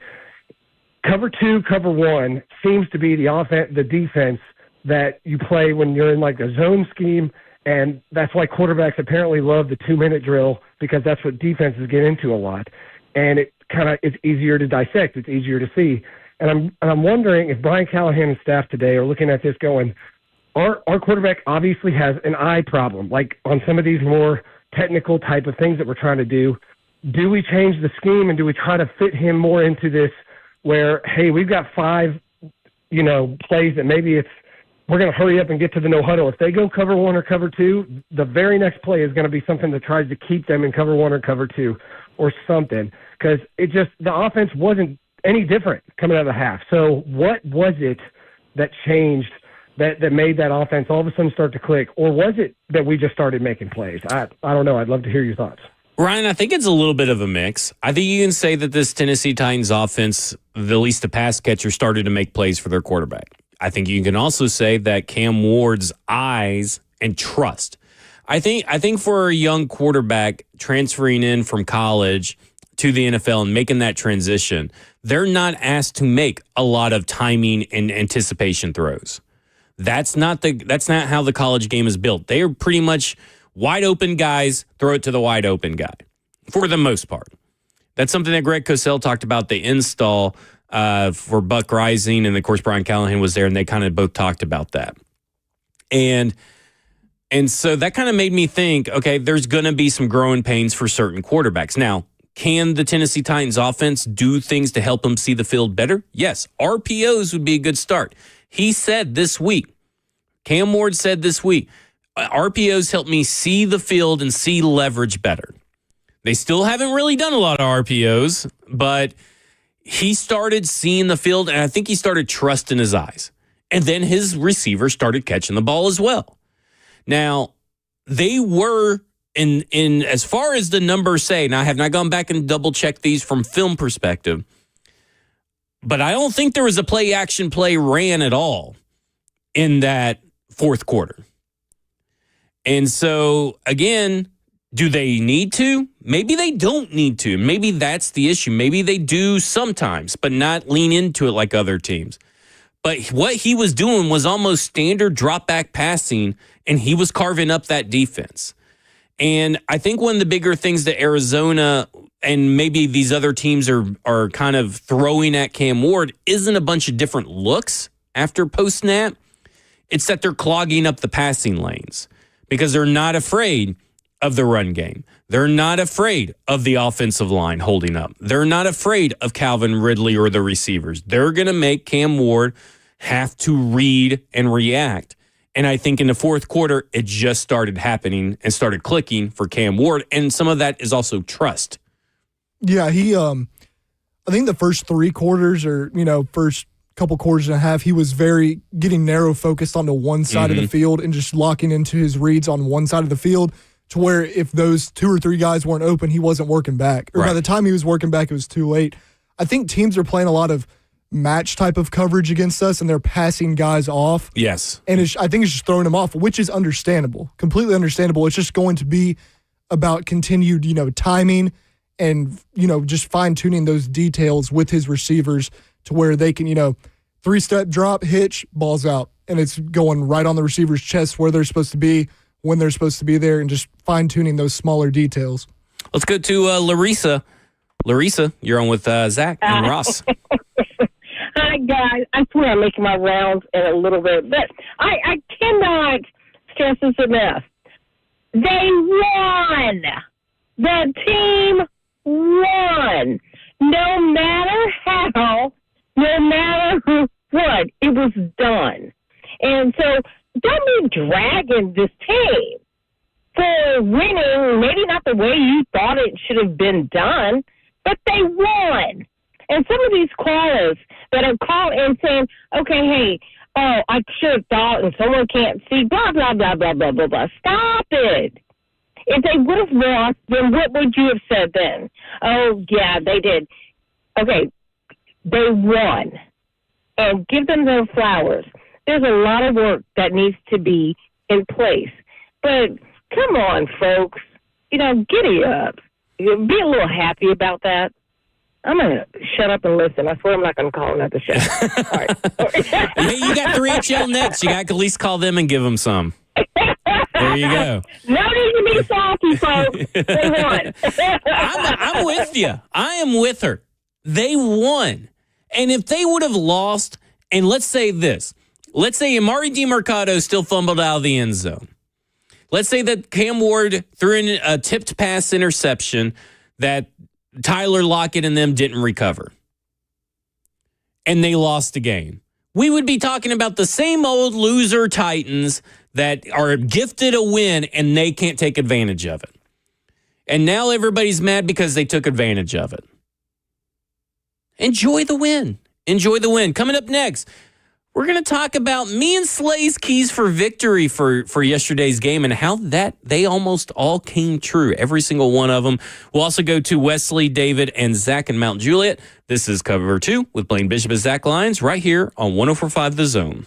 cover 2, cover 1 seems to be the defense that you play when you're in like a zone scheme, and that's why quarterbacks apparently love the 2-minute drill, because that's what defenses get into a lot. And it's easier to dissect. It's easier to see. And I'm wondering if Brian Callahan and staff today are looking at this going, our quarterback obviously has an eye problem, like on some of these more technical type of things that we're trying to do. Do we change the scheme, and do we try to fit him more into this where, hey, we've got 5, plays that maybe we're going to hurry up and get to the no huddle. If they go cover 1 or cover 2, the very next play is going to be something that tries to keep them in cover 1 or cover 2 or something, because the offense wasn't any different coming out of the half. So what was it that changed that made that offense all of a sudden start to click? Or was it that we just started making plays? I don't know. I'd love to hear your thoughts. Ryan, I think it's a little bit of a mix. I think you can say that this Tennessee Titans offense, at least the pass catcher, started to make plays for their quarterback. I think you can also say that Cam Ward's eyes and trust. I think for a young quarterback transferring in from college to the NFL and making that transition, they're not asked to make a lot of timing and anticipation throws. That's not how the college game is built. They are pretty much wide open guys, throw it to the wide open guy for the most part. That's something that Greg Cosell talked about, the install for Buck Rising, and of course Brian Callahan was there, and they kind of both talked about that. And so that kind of made me think, okay, there's going to be some growing pains for certain quarterbacks. Now, can the Tennessee Titans offense do things to help them see the field better? Yes. RPOs would be a good start. He said this week, Cam Ward said this week, RPOs help me see the field and see leverage better. They still haven't really done a lot of RPOs, but he started seeing the field, and I think he started trusting his eyes. And then his receivers started catching the ball as well. Now, they were in as far as the numbers say, and I have not gone back and double-checked these from film perspective, but I don't think there was a play-action play ran at all in that fourth quarter. And so, again, do they need to? Maybe they don't need to. Maybe that's the issue. Maybe they do sometimes, but not lean into it like other teams. But what he was doing was almost standard drop-back passing, and he was carving up that defense. And I think one of the bigger things that Arizona and maybe these other teams are kind of throwing at Cam Ward isn't a bunch of different looks after post-snap. It's that they're clogging up the passing lanes because they're not afraid of the run game. They're not afraid of the offensive line holding up. They're not afraid of Calvin Ridley or the receivers. They're going to make Cam Ward have to read and react. And I think in the fourth quarter, it just started happening and started clicking for Cam Ward. And some of that is also trust. Yeah, I think the first 3 quarters or, first couple quarters and a half, he was very getting narrow focused onto one side of the field and just locking into his reads on one side of the field to where if those 2 or 3 guys weren't open, he wasn't working back. Or by the time he was working back, it was too late. I think teams are playing a lot of match type of coverage against us, and they're passing guys off. Yes. And I think it's just throwing them off, which is understandable, completely understandable. It's just going to be about continued, timing and, just fine-tuning those details with his receivers to where they can, 3-step drop, hitch, ball's out. And it's going right on the receiver's chest where they're supposed to be, when they're supposed to be there, and just fine-tuning those smaller details. Let's go to Larissa. Larissa, you're on with Zach and Ross. Hi, guys. I swear I'm making my rounds in a little bit, but I cannot stress this enough. They won. The team won. No matter how, no matter what, it was done. And so don't be dragging this team for winning, maybe not the way you thought it should have been done, but they won. And some of these callers that have called in saying, okay, hey, oh, I should have thought and someone can't see, blah, blah, blah, blah, blah, blah, blah. Stop it. If they would have lost, then what would you have said then? Oh, yeah, they did. Okay, they won. And give them their flowers. There's a lot of work that needs to be in place. But come on, folks. Giddy up. Be a little happy about that. I'm going to shut up and listen. I swear I'm not going to call another show. All right. Hey, you got 3HL Nets. You got to at least call them and give them some. There you go. No need to be salty, folks. They won. I'm with you. I am with her. They won. And if they would have lost, and let's say this. Let's say Amari DiMercado still fumbled out of the end zone. Let's say that Cam Ward threw in a tipped pass interception that Tyler Lockett and them didn't recover. And they lost the game. We would be talking about the same old loser Titans that are gifted a win and they can't take advantage of it. And now everybody's mad because they took advantage of it. Enjoy the win. Enjoy the win. Coming up next, we're going to talk about me and Slay's keys for victory for yesterday's game and how that they almost all came true, every single one of them. We'll also go to Wesley, David, and Zach in Mount Juliet. This is Cover 2 with Blaine Bishop and Zach Lyons right here on 104.5 The Zone.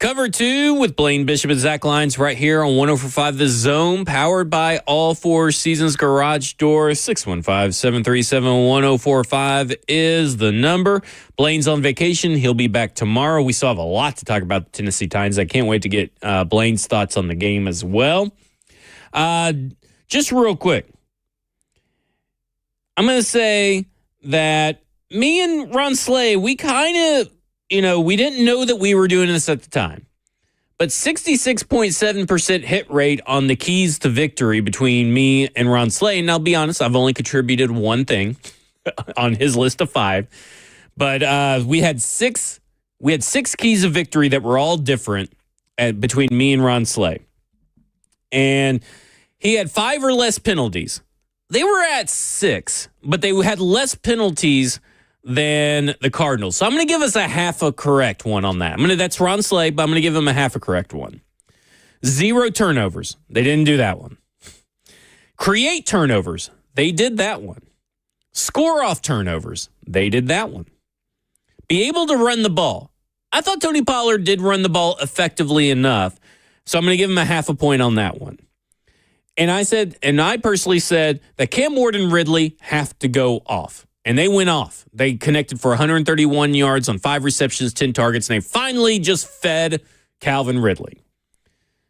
Cover 2 with Blaine Bishop and Zach Lyons right here on 104.5 The Zone, powered by All Four Seasons Garage Door. 615-737-1045 is the number. Blaine's on vacation. He'll be back tomorrow. We still have a lot to talk about the Tennessee Titans. I can't wait to get Blaine's thoughts on the game as well. Just real quick, I'm going to say that me and Ron Slay, we kind of, we didn't know that we were doing this at the time. But 66.7% hit rate on the keys to victory between me and Ron Slay. And I'll be honest, I've only contributed one thing on his list of 5. But we had six keys of victory that were all different between me and Ron Slay. And he had 5 or less penalties. They were at 6, but they had less penalties than the Cardinals. So I'm going to give us a half a correct one on that. That's Ron Slay, but I'm going to give him a half a correct one. 0 turnovers. They didn't do that one. Create turnovers. They did that one. Score off turnovers. They did that one. Be able to run the ball. I thought Tony Pollard did run the ball effectively enough, so I'm going to give him a half a point on that one. And I personally said that Cam Ward and Ridley have to go off. And they went off. They connected for 131 yards on 5 receptions, 10 targets, and they finally just fed Calvin Ridley.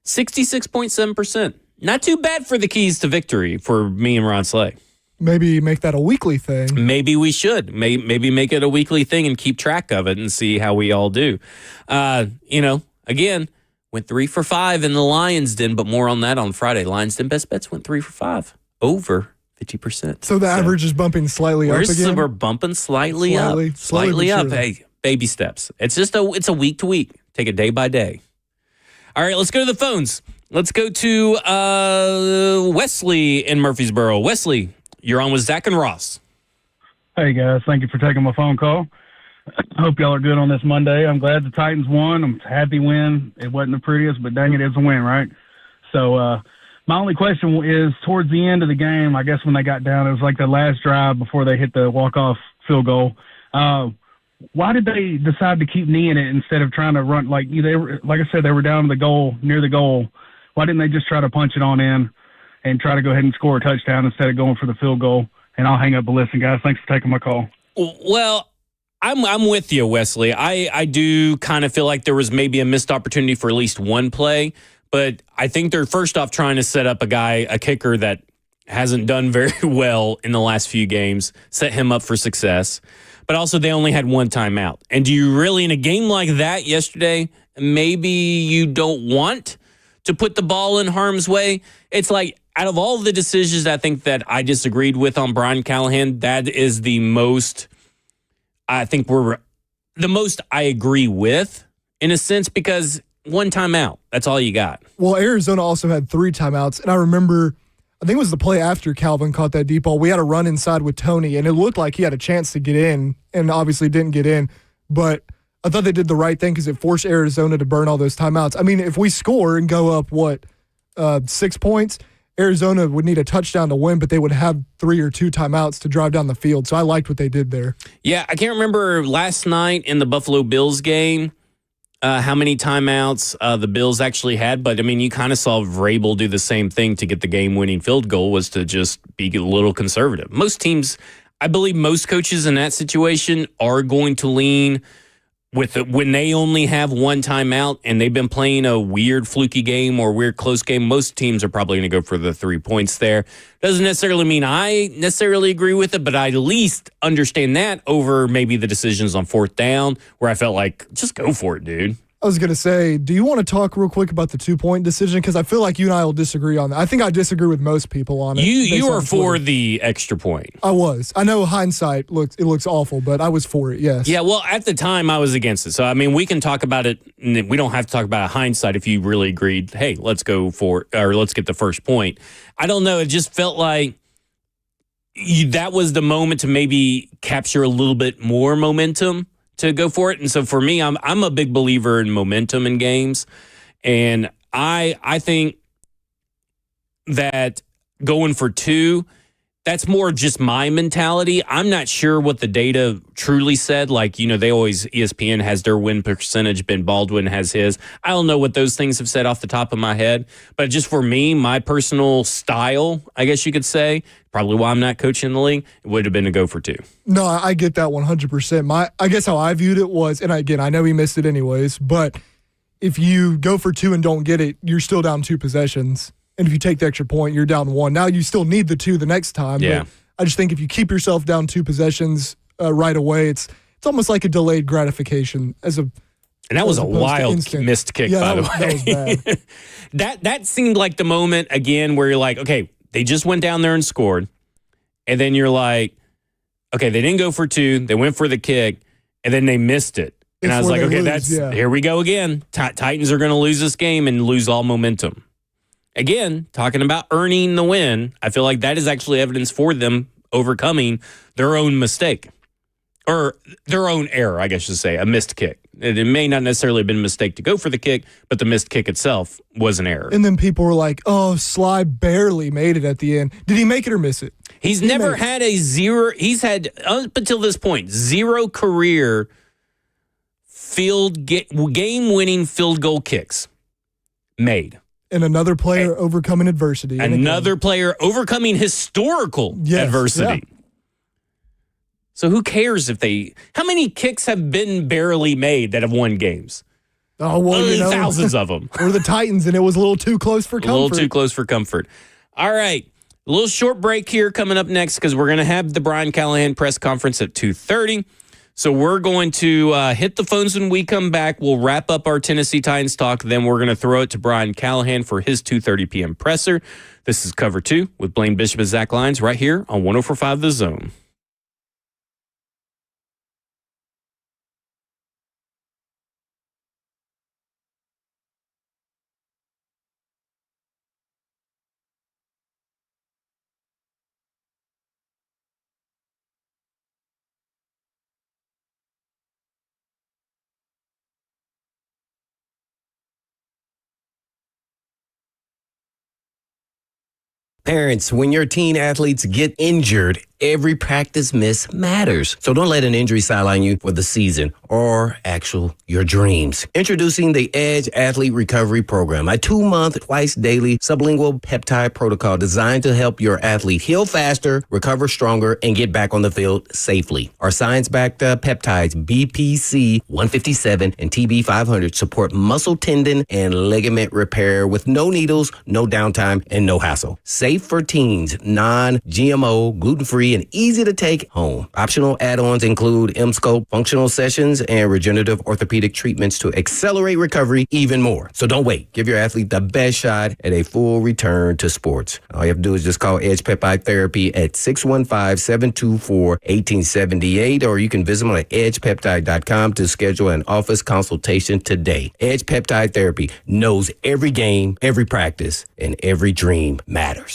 66.7%. Not too bad for the keys to victory for me and Ron Slay. Maybe make that a weekly thing. Maybe we should. Maybe make it a weekly thing and keep track of it and see how we all do. Again, went 3 for 5 in the Lions Den, but more on that on Friday. Lions Den best bets went 3 for 5. Over 50%. So the average is bumping slightly up again? We're bumping slightly up. Slightly up. Hey, baby steps. It's just it's a week to week. Take it day by day. All right, let's go to the phones. Let's go to Wesley in Murfreesboro. Wesley, you're on with Zach and Ross. Hey, guys. Thank you for taking my phone call. I hope y'all are good on this Monday. I'm glad the Titans won. I'm happy win. It wasn't the prettiest, but dang it, it's a win, right? So, my only question is towards the end of the game, I guess when they got down, it was like the last drive before they hit the walk-off field goal. Why did they decide to keep kneeing it instead of trying to run? Like I said, they were down to the goal, near the goal. Why didn't they just try to punch it on in and try to go ahead and score a touchdown instead of going for the field goal? And I'll hang up and listen, guys. Thanks for taking my call. Well, I'm with you, Wesley. I do kind of feel like there was maybe a missed opportunity for at least one play. But I think they're first off trying to set up a kicker that hasn't done very well in the last few games, set him up for success. But also they only had one timeout. And do you really, in a game like that yesterday, maybe you don't want to put the ball in harm's way? It's like, out of all the decisions I think that I disagreed with on Brian Callahan, that is the most, I think the most I agree with, in a sense, because one timeout. That's all you got. Well, Arizona also had 3 timeouts. And I remember, I think it was the play after Calvin caught that deep ball. We had a run inside with Tony, and it looked like he had a chance to get in, and obviously didn't get in. But I thought they did the right thing because it forced Arizona to burn all those timeouts. I mean, if we score and go up, 6 points, Arizona would need a touchdown to win, but they would have 3 or 2 timeouts to drive down the field. So I liked what they did there. Yeah, I can't remember last night in the Buffalo Bills game how many timeouts the Bills actually had, but I mean, you kind of saw Vrabel do the same thing to get the game-winning field goal, was to just be a little conservative. Most teams, I believe most coaches in that situation are going to lean with when they only have one timeout and they've been playing a weird fluky game or weird close game. Most teams are probably going to go for the 3 points there. Doesn't necessarily mean I necessarily agree with it, but I at least understand that over maybe the decisions on 4th down where I felt like, just go for it, dude. I was going to say, do you want to talk real quick about the 2-point decision? Because I feel like you and I will disagree on that. I think I disagree with most people on it. You are for the extra point. I was. I know hindsight looks awful, but I was for it, yes. Yeah, well, at the time, I was against it. So, I mean, we can talk about it. We don't have to talk about hindsight if you really agreed, hey, let's go for it, or let's get the first point. I don't know. It just felt like that was the moment to maybe capture a little bit more momentum to go for it. And so for me, I'm a big believer in momentum in games. And I think that going for 2 That's more just my mentality. I'm not sure what the data truly said. Like, they always, ESPN has their win percentage, Ben Baldwin has his. I don't know what those things have said off the top of my head. But just for me, my personal style, I guess you could say, probably why I'm not coaching the league, it would have been to go for 2. No, I get that 100%. I guess how I viewed it was, and again, I know he missed it anyways, but if you go for 2 and don't get it, you're still down 2 possessions. And if you take the extra point, you're down 1. Now you still need the 2 the next time. Yeah. But I just think if you keep yourself down 2 possessions right away, it's almost like a delayed gratification And that was a wild missed kick, by the way. That was bad. that seemed like the moment again where you're like, okay, they just went down there and scored, and then you're like, okay, they didn't go for 2, they went for the kick, and then they missed it. And I was like, okay, here we go again. Titans are going to lose this game and lose all momentum. Again, talking about earning the win, I feel like that is actually evidence for them overcoming their own mistake. Or their own error, I guess you should say, a missed kick. It may not necessarily have been a mistake to go for the kick, but the missed kick itself was an error. And then people were like, oh, Sly barely made it at the end. Did he make it or miss it? He's never had a 0. He's had, up until this point, 0 career game-winning field goal kicks made. And another player overcoming adversity. Another player overcoming historical adversity. Yeah. So who cares how many kicks have been barely made that have won games? Oh, well, thousands of them. Or the Titans, and it was a little too close for comfort. A little too close for comfort. All right. A little short break here coming up next because we're going to have the Brian Callahan press conference at 2:30. So we're going to hit the phones when we come back. We'll wrap up our Tennessee Titans talk. Then we're going to throw it to Brian Callahan for his 2:30 p.m. presser. This is Cover 2 with Blaine Bishop and Zach Lyons right here on 104.5 The Zone. Parents, when your teen athletes get injured, every practice miss matters. So don't let an injury sideline you for the season or your dreams. Introducing the Edge Athlete Recovery Program, a 2-month, twice daily sublingual peptide protocol designed to help your athlete heal faster, recover stronger, and get back on the field safely. Our science-backed peptides, BPC 157 and TB 500, support muscle, tendon, and ligament repair with no needles, no downtime, and no hassle. Safe for teens, non-GMO, gluten-free, and easy to take home. Optional add-ons include M-Scope, functional sessions, and regenerative orthopedic treatments to accelerate recovery even more. So don't wait. Give your athlete the best shot at a full return to sports. All you have to do is just call Edge Peptide Therapy at 615-724-1878, or you can visit them at edgepeptide.com to schedule an office consultation today. Edge Peptide Therapy knows every game, every practice, and every dream matters.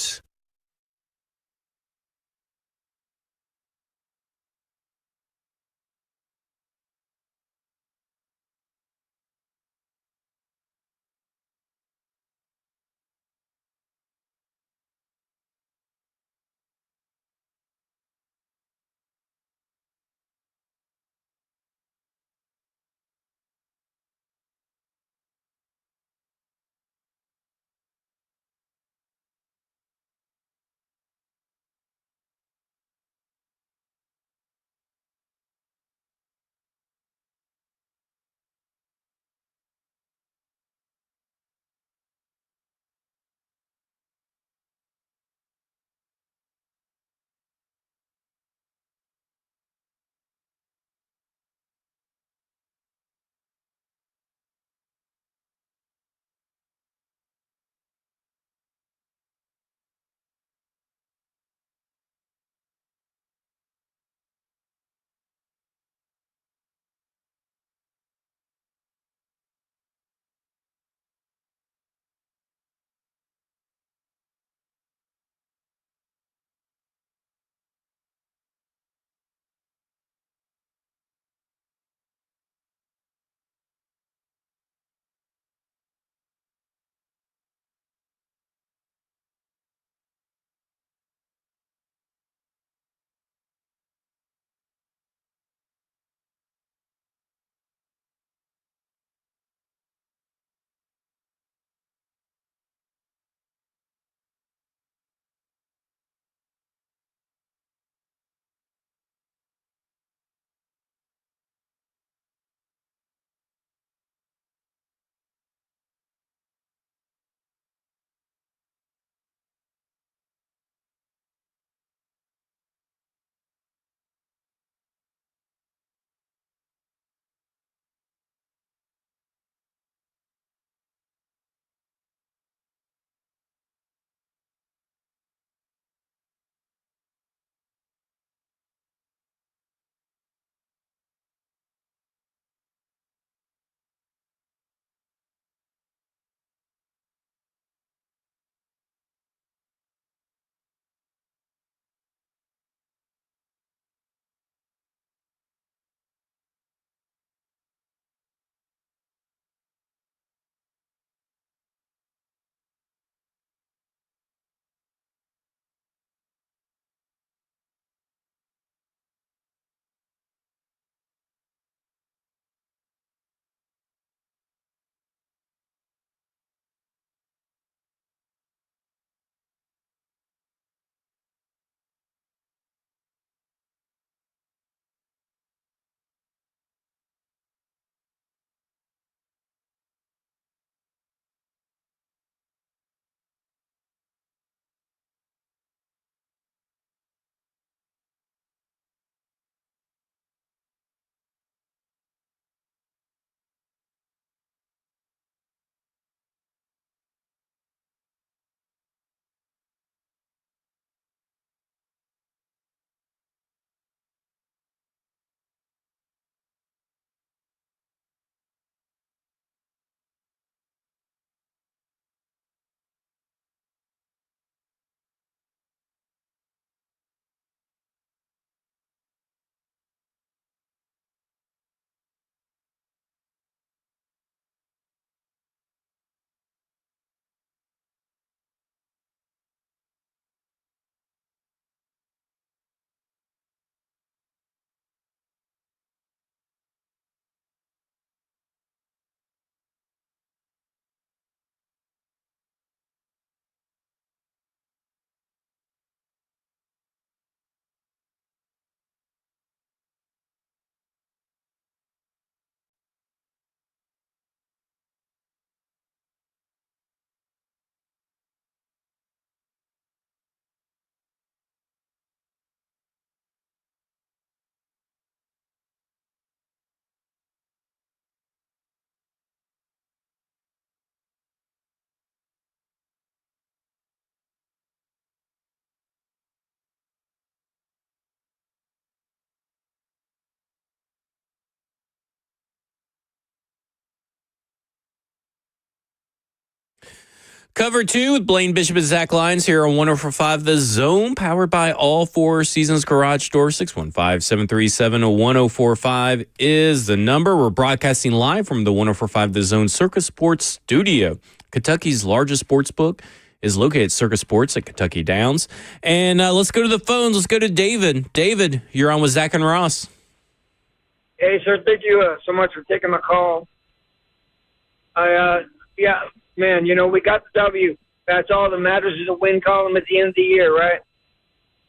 Cover 2 with Blaine Bishop and Zach Lyons here on 104.5 The Zone, powered by All Four Seasons Garage Door. 615-737-1045 is the number. We're broadcasting live from the 104.5 The Zone Circus Sports Studio. Kentucky's largest sports book is located at Circus Sports at Kentucky Downs. And let's go to the phones. Let's go to David. David, you're on with Zach and Ross. Hey, sir, thank you so much for taking my call. Man, we got the W. That's all that matters is a win column at the end of the year, right?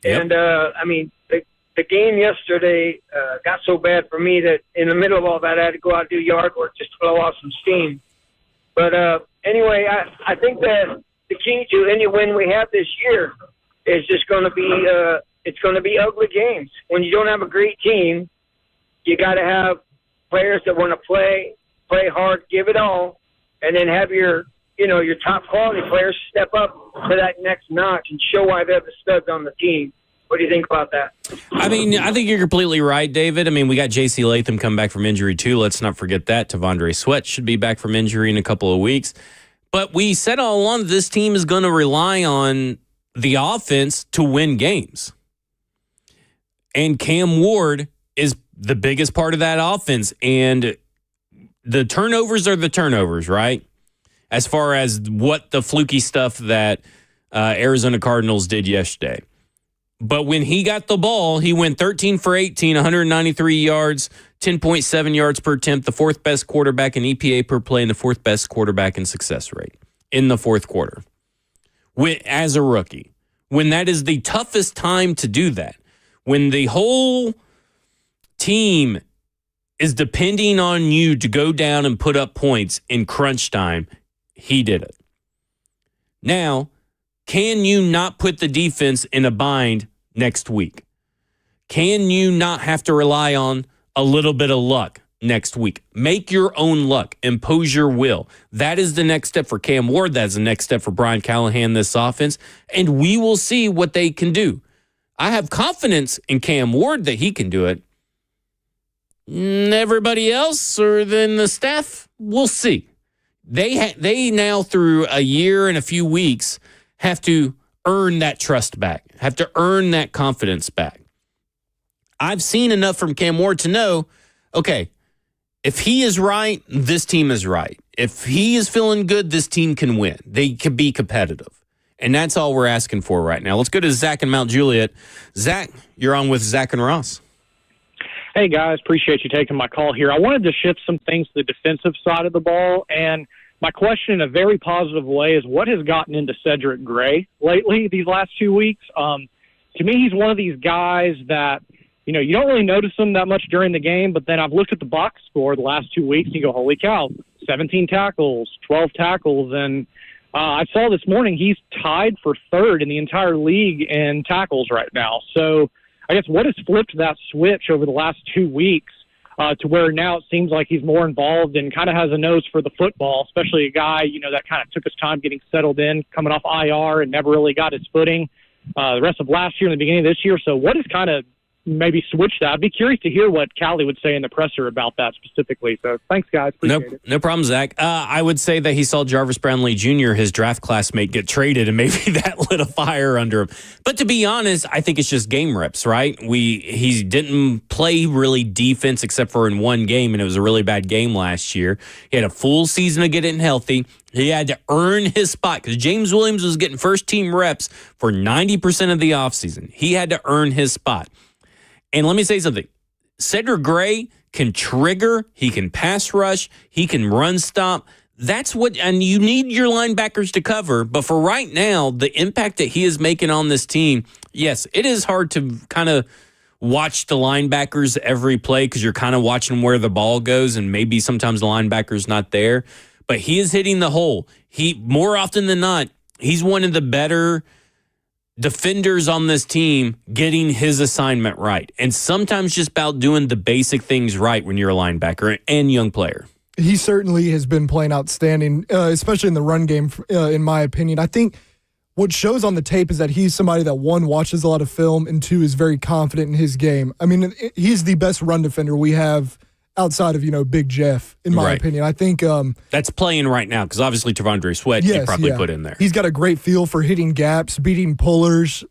Yep. And, the game yesterday got so bad for me that in the middle of all that, I had to go out and do yard work just to blow off some steam. But anyway, I think that the key to any win we have this year is just going to be it's going to be ugly games. When you don't have a great team, you got to have players that want to play hard, give it all, and then have your top quality players step up to that next notch and show why they're the studs on the team. What do you think about that? I think you're completely right, David. We got J.C. Latham come back from injury, too. Let's not forget that. Tavondre Sweat should be back from injury in a couple of weeks. But we said all along this team is going to rely on the offense to win games. And Cam Ward is the biggest part of that offense. And the turnovers are the turnovers, right? As far as what the fluky stuff that Arizona Cardinals did yesterday. But when he got the ball, he went 13 for 18, 193 yards, 10.7 yards per attempt, the fourth best quarterback in EPA per play, and the fourth best quarterback in success rate in the fourth quarter as a rookie. When that is the toughest time to do that, when the whole team is depending on you to go down and put up points in crunch time, he did it. Now, can you not put the defense in a bind next week? Can you not have to rely on a little bit of luck next week? Make your own luck. Impose your will. That is the next step for Cam Ward. That's the next step for Brian Callahan, this offense. And we will see what they can do. I have confidence in Cam Ward that he can do it. Everybody else or then the staff, we'll see. They now, through a year and a few weeks, have to earn that trust back, have to earn that confidence back. I've seen enough from Cam Ward to know, okay, if he is right, this team is right. If he is feeling good, this team can win. They can be competitive. And that's all we're asking for right now. Let's go to Zach in Mount Juliet. Zach, you're on with Zach and Ross. Hey, guys, appreciate you taking my call here. I wanted to shift some things to the defensive side of the ball, and my question in a very positive way is what has gotten into Cedric Gray lately these last 2 weeks? To me, he's one of these guys that, you don't really notice him that much during the game, but then I've looked at the box score the last 2 weeks, and you go, holy cow, 17 tackles, 12 tackles, and I saw this morning he's tied for third in the entire league in tackles right now. So I guess what has flipped that switch over the last 2 weeks to where now it seems like he's more involved and kind of has a nose for the football, especially a guy, that kind of took his time getting settled in, coming off IR and never really got his footing the rest of last year and the beginning of this year. So what has kind of maybe switch that? I'd be curious to hear what Callie would say in the presser about that specifically. So thanks, guys. Appreciate it. No problem, Zach. I would say that he saw Jarvis Brownlee Jr., his draft classmate, get traded, and maybe that lit a fire under him. But to be honest, I think it's just game reps, right? He didn't play really defense except for in one game, and it was a really bad game last year. He had a full season to get it healthy. He had to earn his spot because James Williams was getting first-team reps for 90% of the offseason. He had to earn his spot. And let me say something. Cedric Gray can trigger. He can pass rush. He can run stop. And you need your linebackers to cover. But for right now, the impact that he is making on this team, yes, it is hard to kind of watch the linebackers every play because you're kind of watching where the ball goes, and maybe sometimes the linebacker's not there. But he is hitting the hole. More often than not, he's one of the better defenders on this team getting his assignment right. And sometimes just about doing the basic things right when you're a linebacker and young player. He certainly has been playing outstanding, especially in the run game, in my opinion. I think what shows on the tape is that he's somebody that, one, watches a lot of film, and two, is very confident in his game. I mean, he's the best run defender we have outside of, Big Jeff, in my opinion. I think that's playing right now because obviously Tavondre Sweat you probably put in there. He's got a great feel for hitting gaps, beating pullers,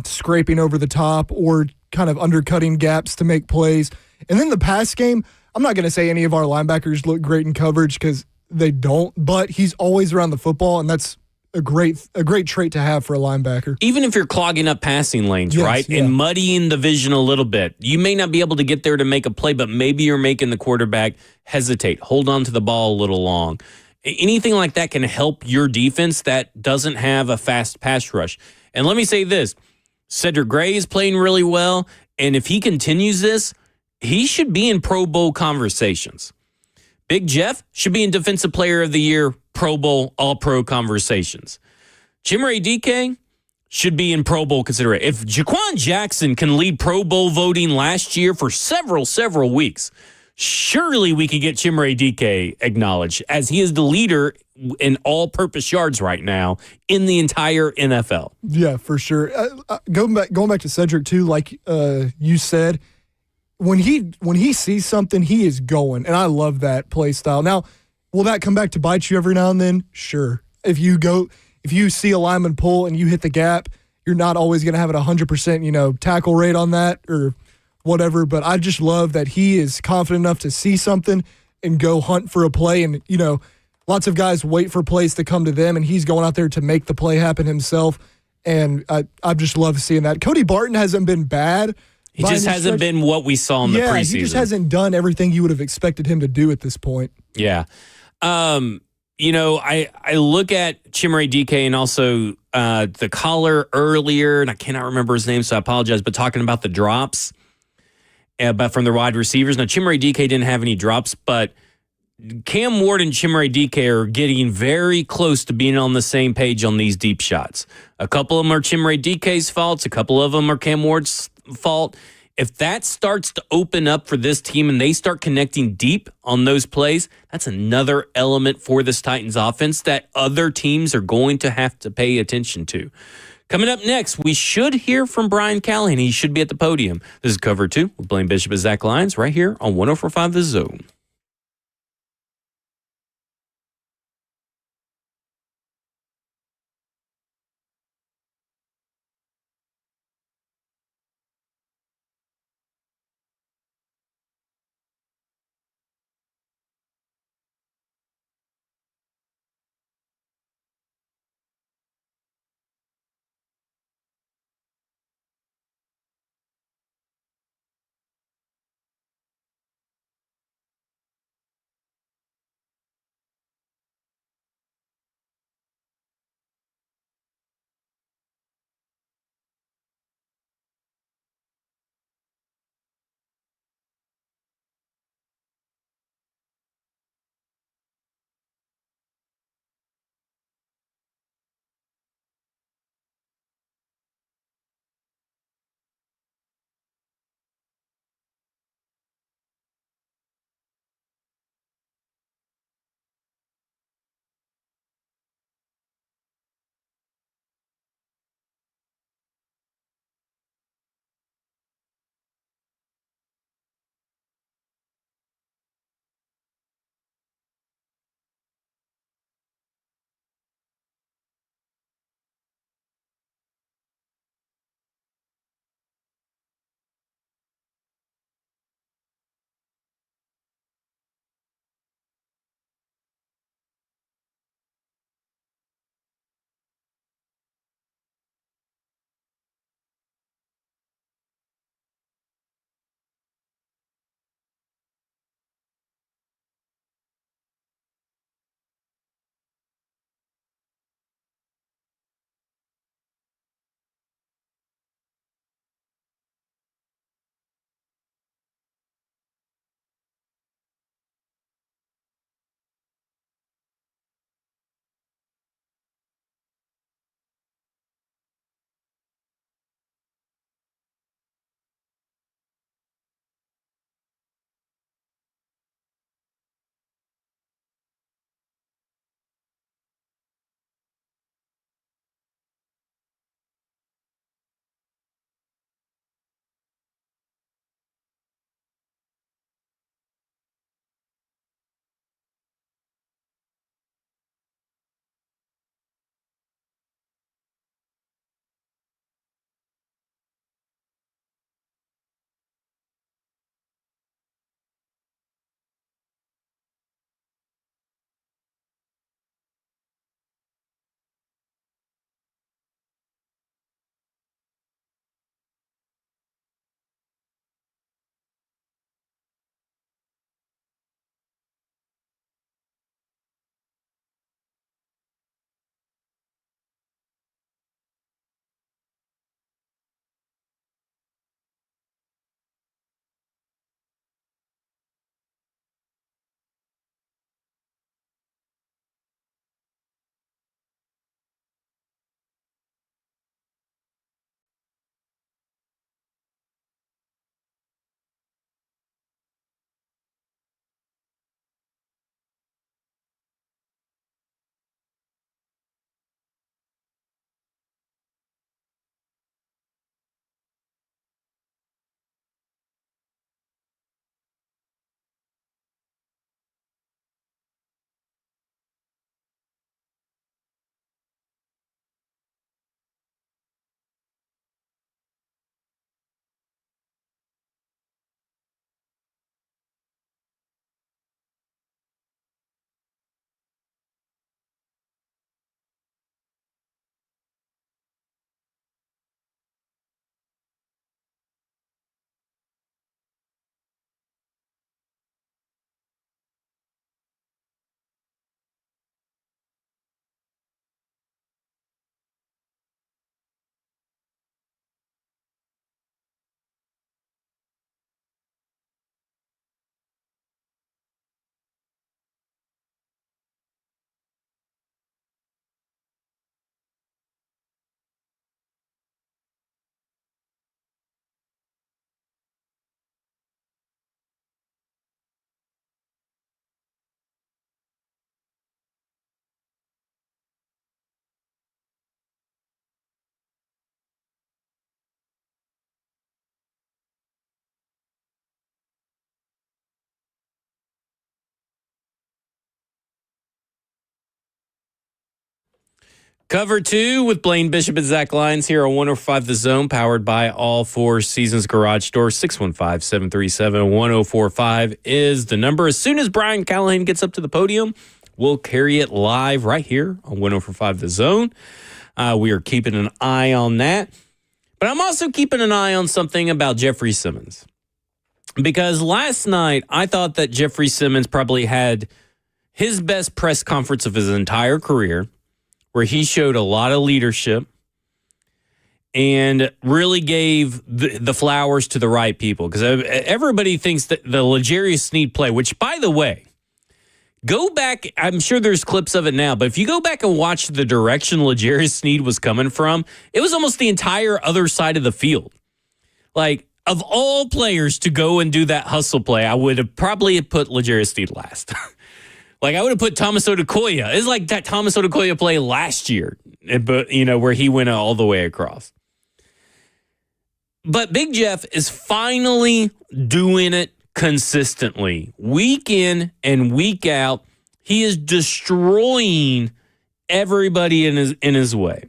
scraping over the top, or kind of undercutting gaps to make plays. And then the pass game, I'm not going to say any of our linebackers look great in coverage because they don't, but he's always around the football, and that's a great trait to have for a linebacker. Even if you're clogging up passing lanes, right, and muddying the vision a little bit, you may not be able to get there to make a play, but maybe you're making the quarterback hesitate, hold on to the ball a little long. Anything like that can help your defense that doesn't have a fast pass rush. And let me say this, Cedric Gray is playing really well, and if he continues this, he should be in Pro Bowl conversations. Big Jeff should be in Defensive Player of the Year, Pro Bowl, All-Pro conversations. Chimere Dike should be in Pro Bowl consideration. If Jaquan Jackson can lead Pro Bowl voting last year for several weeks, surely we could get Chimere Dike acknowledged as he is the leader in all-purpose yards right now in the entire NFL. Yeah, for sure. Going back to Cedric too, like you said, when he sees something, he is going, and I love that play style. Now, will that come back to bite you every now and then? Sure. If you see a lineman pull and you hit the gap, you're not always going to have it 100%, tackle rate on that or whatever. But I just love that he is confident enough to see something and go hunt for a play. And lots of guys wait for plays to come to them, and he's going out there to make the play happen himself. And I just love seeing that. Cody Barton hasn't been bad. He just hasn't been what we saw in the preseason. He just hasn't done everything you would have expected him to do at this point. Yeah. I look at Chimere Dike and also the caller earlier, and I cannot remember his name, so I apologize, but talking about the drops but from the wide receivers. Now, Chimere Dike didn't have any drops, but Cam Ward and Chimere Dike are getting very close to being on the same page on these deep shots. A couple of them are Chimere Dike's faults. A couple of them are Cam Ward's fault. If that starts to open up for this team and they start connecting deep on those plays, that's another element for this Titans offense that other teams are going to have to pay attention to. Coming up next, we should hear from Brian Callahan. He should be at the podium. This is Cover 2 with Blaine Bishop and Zach Lyons right here on 104.5 The Zone. Cover 2 with Blaine Bishop and Zach Lyons here on 105 The Zone, powered by All Four Seasons Garage Door. 615-737-1045 is the number. As soon as Brian Callahan gets up to the podium, we'll carry it live right here on 105 The Zone. We are keeping an eye on that. But I'm also keeping an eye on something about Jeffrey Simmons. Because last night, I thought that Jeffrey Simmons probably had his best press conference of his entire career, where he showed a lot of leadership and really gave the flowers to the right people. Because everybody thinks that the L'Jarius Sneed play, which, by the way, go back, I'm sure there's clips of it now, but if you go back and watch the direction L'Jarius Sneed was coming from, it was almost the entire other side of the field. Like, of all players to go and do that hustle play, I would have probably put L'Jarius Sneed last. Like, I would have put Thomas Odukoya. It's like that Thomas Odukoya play last year, but where he went all the way across. But Big Jeff is finally doing it consistently. Week in and week out, he is destroying everybody in his way.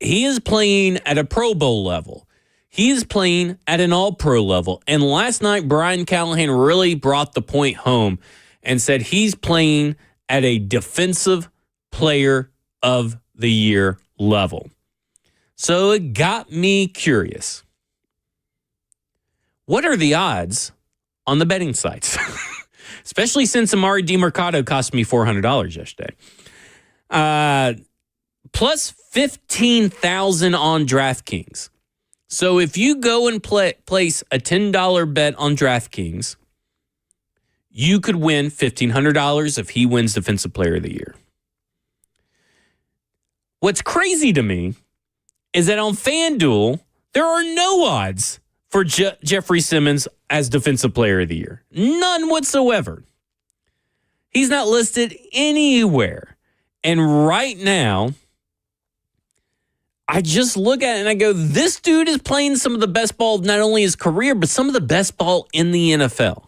He is playing at a Pro Bowl level. He is playing at an All-Pro level. And last night, Brian Callahan really brought the point home and said he's playing at a Defensive Player of the Year level. So it got me curious. What are the odds on the betting sites? Especially since Amari DiMercado cost me $400 yesterday. Plus 15,000 on DraftKings. So if you go and place a $10 bet on DraftKings, you could win $1,500 if he wins Defensive Player of the Year. What's crazy to me is that on FanDuel, there are no odds for Jeffrey Simmons as Defensive Player of the Year. None whatsoever. He's not listed anywhere. And right now, I just look at it and I go, this dude is playing some of the best ball, not only his career, but some of the best ball in the NFL.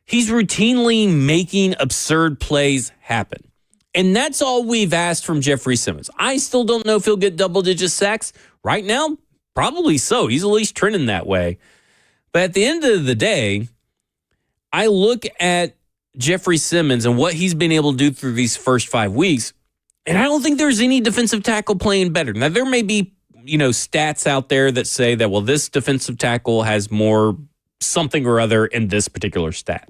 He's routinely making absurd plays happen. And that's all we've asked from Jeffrey Simmons. I still don't know if he'll get double-digit sacks. Right now, probably so. He's at least trending that way. But at the end of the day, I look at Jeffrey Simmons and what he's been able to do through these first 5 weeks, and I don't think there's any defensive tackle playing better. Now, there may be, stats out there that say that, well, this defensive tackle has more something or other in this particular stat.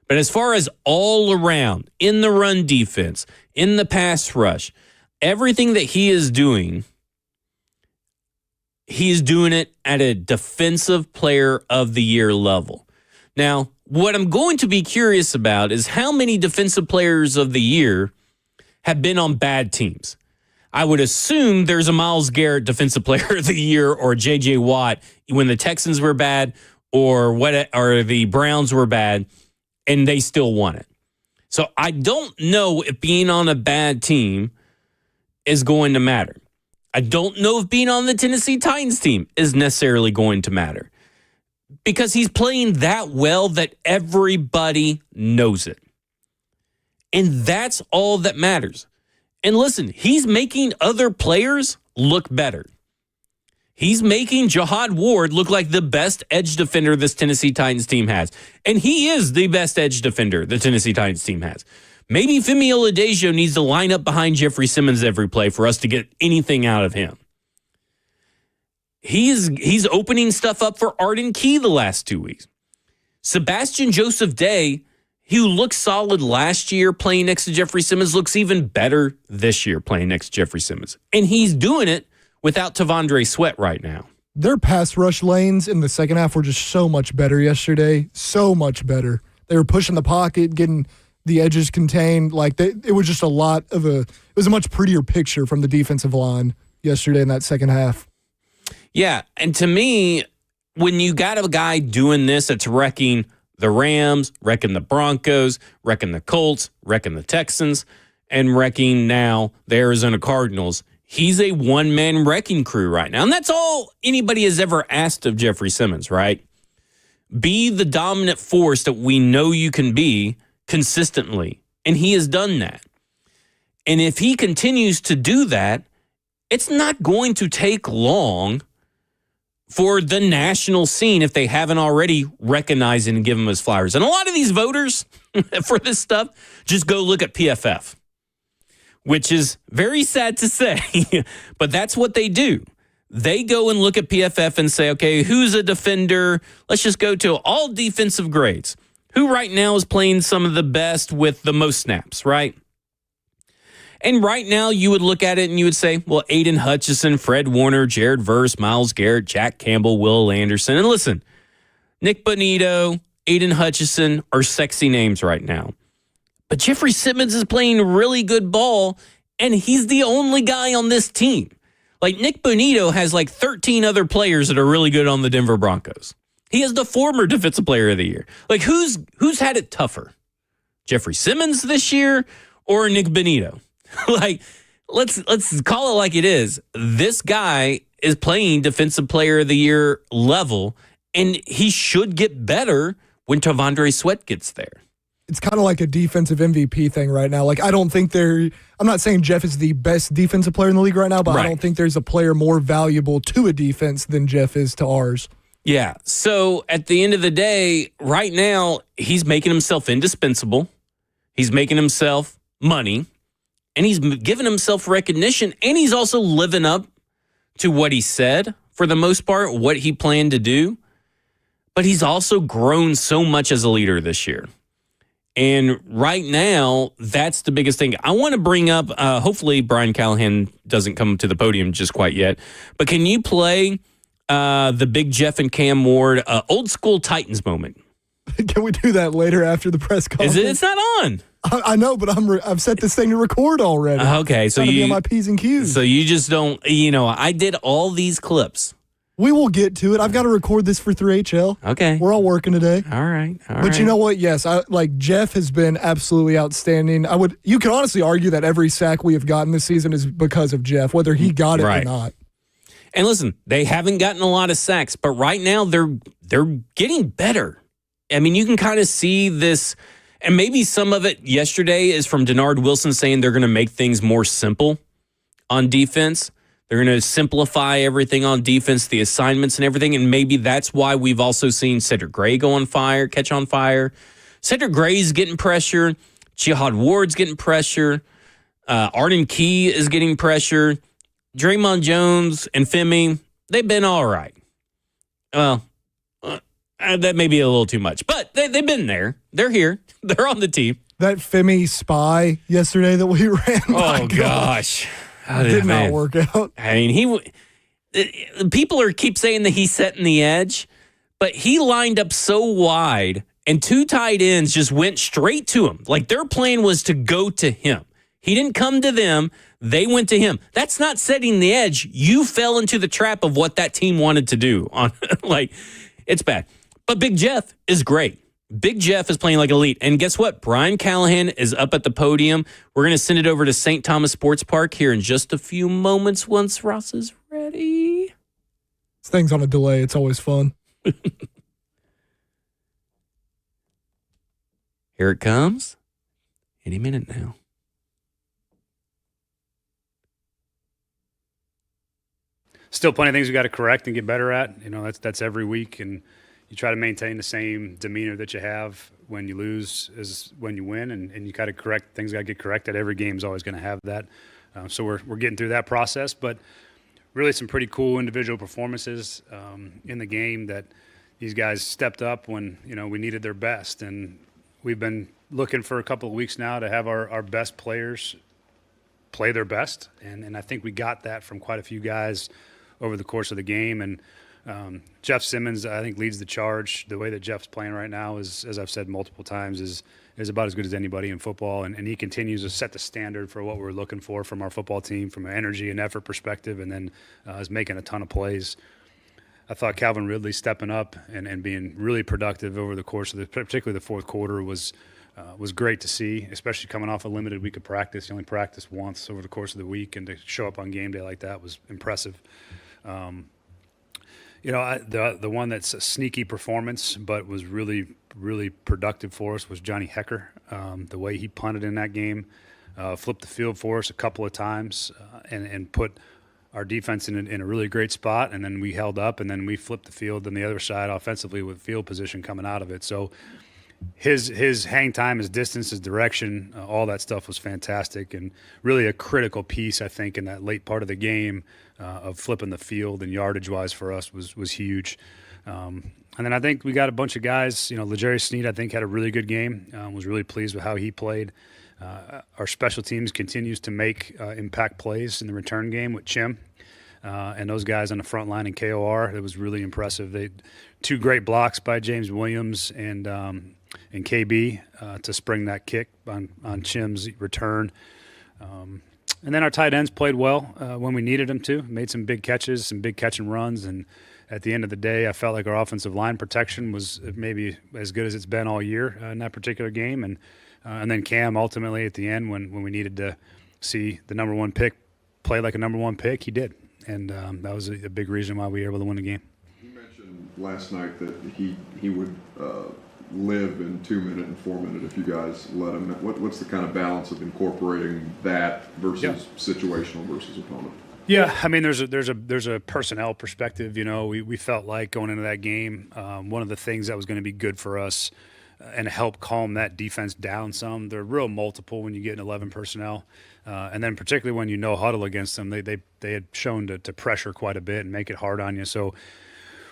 But as far as all around, in the run defense, in the pass rush, everything that he is doing it at a Defensive Player of the Year level. Now, what I'm going to be curious about is how many Defensive Players of the Year have been on bad teams. I would assume there's a Myles Garrett Defensive Player of the Year or J.J. Watt when the Texans were bad or the Browns were bad, and they still won it. So I don't know if being on a bad team is going to matter. I don't know if being on the Tennessee Titans team is necessarily going to matter because he's playing that well that everybody knows it. And that's all that matters. And listen, he's making other players look better. He's making Jihad Ward look like the best edge defender this Tennessee Titans team has. And he is the best edge defender the Tennessee Titans team has. Maybe Femi Oladejo needs to line up behind Jeffrey Simmons every play for us to get anything out of him. He's opening stuff up for Arden Key the last 2 weeks. Sebastian Joseph Day, who looked solid last year playing next to Jeffrey Simmons, looks even better this year playing next to Jeffrey Simmons. And he's doing it without Tavondre Sweat right now. Their pass rush lanes in the second half were just so much better yesterday. So much better. They were pushing the pocket, getting the edges contained. It was just it was a much prettier picture from the defensive line yesterday in that second half. Yeah, and to me, when you got a guy doing this that's wrecking the Rams, wrecking the Broncos, wrecking the Colts, wrecking the Texans, and wrecking now the Arizona Cardinals, he's a one-man wrecking crew right now. And that's all anybody has ever asked of Jeffrey Simmons, right? Be the dominant force that we know you can be consistently. And he has done that. And if he continues to do that, it's not going to take long for the national scene, if they haven't already recognized and given him his flowers. And a lot of these voters for this stuff just go look at PFF, which is very sad to say, but that's what they do. They go and look at PFF and say, okay, who's a defender? Let's just go to all defensive grades. Who right now is playing some of the best with the most snaps, right? And right now, you would look at it and you would say, well, Aiden Hutchinson, Fred Warner, Jared Verse, Myles Garrett, Jack Campbell, Will Anderson. And listen, Nick Bonito, Aiden Hutchinson are sexy names right now. But Jeffrey Simmons is playing really good ball, and he's the only guy on this team. Like, Nick Bonito has like 13 other players that are really good on the Denver Broncos. He is the former Defensive Player of the Year. Like, who's had it tougher? Jeffrey Simmons this year or Nick Bonito? Like, let's call it like it is. This guy is playing Defensive Player of the Year level, and he should get better when Tavondre Sweat gets there. It's kind of like a defensive MVP thing right now. Like, I don't think I'm not saying Jeff is the best defensive player in the league right now, but right. I don't think there's a player more valuable to a defense than Jeff is to ours. Yeah. So at the end of the day, right now, he's making himself indispensable. He's making himself money. And he's given himself recognition, and he's also living up to what he said, for the most part, what he planned to do. But he's also grown so much as a leader this year. And right now, that's the biggest thing. I want to bring up, hopefully Brian Callahan doesn't come to the podium just quite yet, but can you play the Big Jeff and Cam Ward old school Titans moment? Can we do that later after the press conference? It's not on. I know, but I've set this thing to record already. Okay, so you be on my P's and Q's. So you just don't. I did all these clips. We will get to it. I've got to record this for 3HL. Okay, we're all working today. All right. But you know what? Yes, Jeff has been absolutely outstanding. You could honestly argue that every sack we have gotten this season is because of Jeff, whether he got it or not. And listen, they haven't gotten a lot of sacks, but right now they're getting better. I mean, you can kind of see this, and maybe some of it yesterday is from Denard Wilson saying they're going to make things more simple on defense. They're going to simplify everything on defense, the assignments and everything, and maybe that's why we've also seen Cedric Gray catch on fire. Cedric Gray's getting pressure. Jihad Ward's getting pressure. Arden Key is getting pressure. Draymond Jones and Femi, they've been all right. Well, that may be a little too much, but they've been there. They're here. They're on the team. That Femi spy yesterday that we ran. Oh, gosh. Did not work out. I mean, people keep saying that he's setting the edge, but he lined up so wide, and two tight ends just went straight to him. Like, their plan was to go to him. He didn't come to them. They went to him. That's not setting the edge. You fell into the trap of what that team wanted to do. It's bad. But Big Jeff is great. Big Jeff is playing like elite. And guess what? Brian Callahan is up at the podium. We're going to send it over to St. Thomas Sports Park here in just a few moments once Ross is ready. This thing's on a delay. It's always fun. Here it comes. Any minute now. Still plenty of things we got to correct and get better at. That's every week, and you try to maintain the same demeanor that you have when you lose as when you win, and you got to correct things. Got to get corrected. Every game's always going to have that. So we're getting through that process, but really some pretty cool individual performances in the game that these guys stepped up when we needed their best, and we've been looking for a couple of weeks now to have our best players play their best, and I think we got that from quite a few guys over the course of the game. And Jeff Simmons, I think, leads the charge. The way that Jeff's playing right now is, as I've said multiple times, is about as good as anybody in football. And he continues to set the standard for what we're looking for from our football team from an energy and effort perspective, and then is making a ton of plays. I thought Calvin Ridley stepping up and being really productive over the course of particularly the fourth quarter was great to see, especially coming off a limited week of practice. He only practiced once over the course of the week, and to show up on game day like that was impressive. The one that's a sneaky performance but was really, really productive for us was Johnny Hecker. The way he punted in that game, flipped the field for us a couple of times and put our defense in a really great spot, and then we held up, and then we flipped the field on the other side offensively with field position coming out of it. So his hang time, his distance, his direction, all that stuff was fantastic and really a critical piece, I think, in that late part of the game of flipping the field and yardage-wise for us was huge. And then I think we got a bunch of guys. L'Jarius Sneed, I think, had a really good game. Was really pleased with how he played. Our special teams continues to make impact plays in the return game with Chim and those guys on the front line in KOR. It was really impressive. They 2 great blocks by James Williams and KB to spring that kick on Chim's return. And then our tight ends played well when we needed them to. Made some big catches, some big catch and runs, and at the end of the day, I felt like our offensive line protection was maybe as good as it's been all year in that particular game. And then Cam ultimately at the end when we needed to see the number 1 pick play like a number 1 pick, he did. And that was a big reason why we were able to win the game. You mentioned last night that he would live in 2-minute and 4-minute if you guys let him. What's the kind of balance of incorporating that versus situational versus opponent? Yeah, I mean, there's a personnel perspective. We felt like going into that game, one of the things that was going to be good for us and help calm that defense down some. They're real multiple when you get in 11 personnel, and then particularly when you no huddle against them, they had shown to pressure quite a bit and make it hard on you. So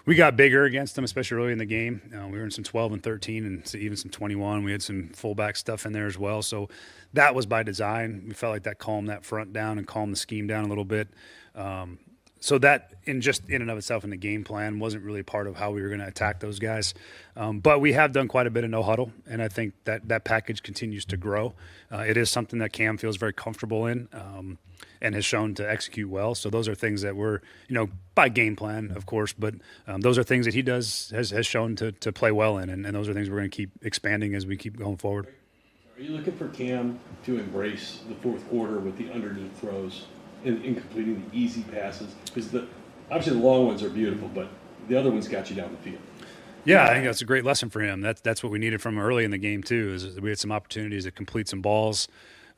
we got bigger against them, especially early in the game. We were in some 12 and 13 and even some 21. We had some fullback stuff in there as well. So that was by design. We felt like that calmed that front down and calmed the scheme down a little bit. So that in and of itself in the game plan wasn't really part of how we were going to attack those guys. But we have done quite a bit of no huddle, and I think that package continues to grow. It is something that Cam feels very comfortable in and has shown to execute well. So those are things that we're, by game plan, of course, but those are things that he has shown to play well in, and those are things we're going to keep expanding as we keep going forward. Are you looking for Cam to embrace the fourth quarter with the underneath throws in completing the easy passes? Because obviously the long ones are beautiful, but the other ones got you down the field. Yeah, I think that's a great lesson for him. That's what we needed from him early in the game too. Is we had some opportunities to complete some balls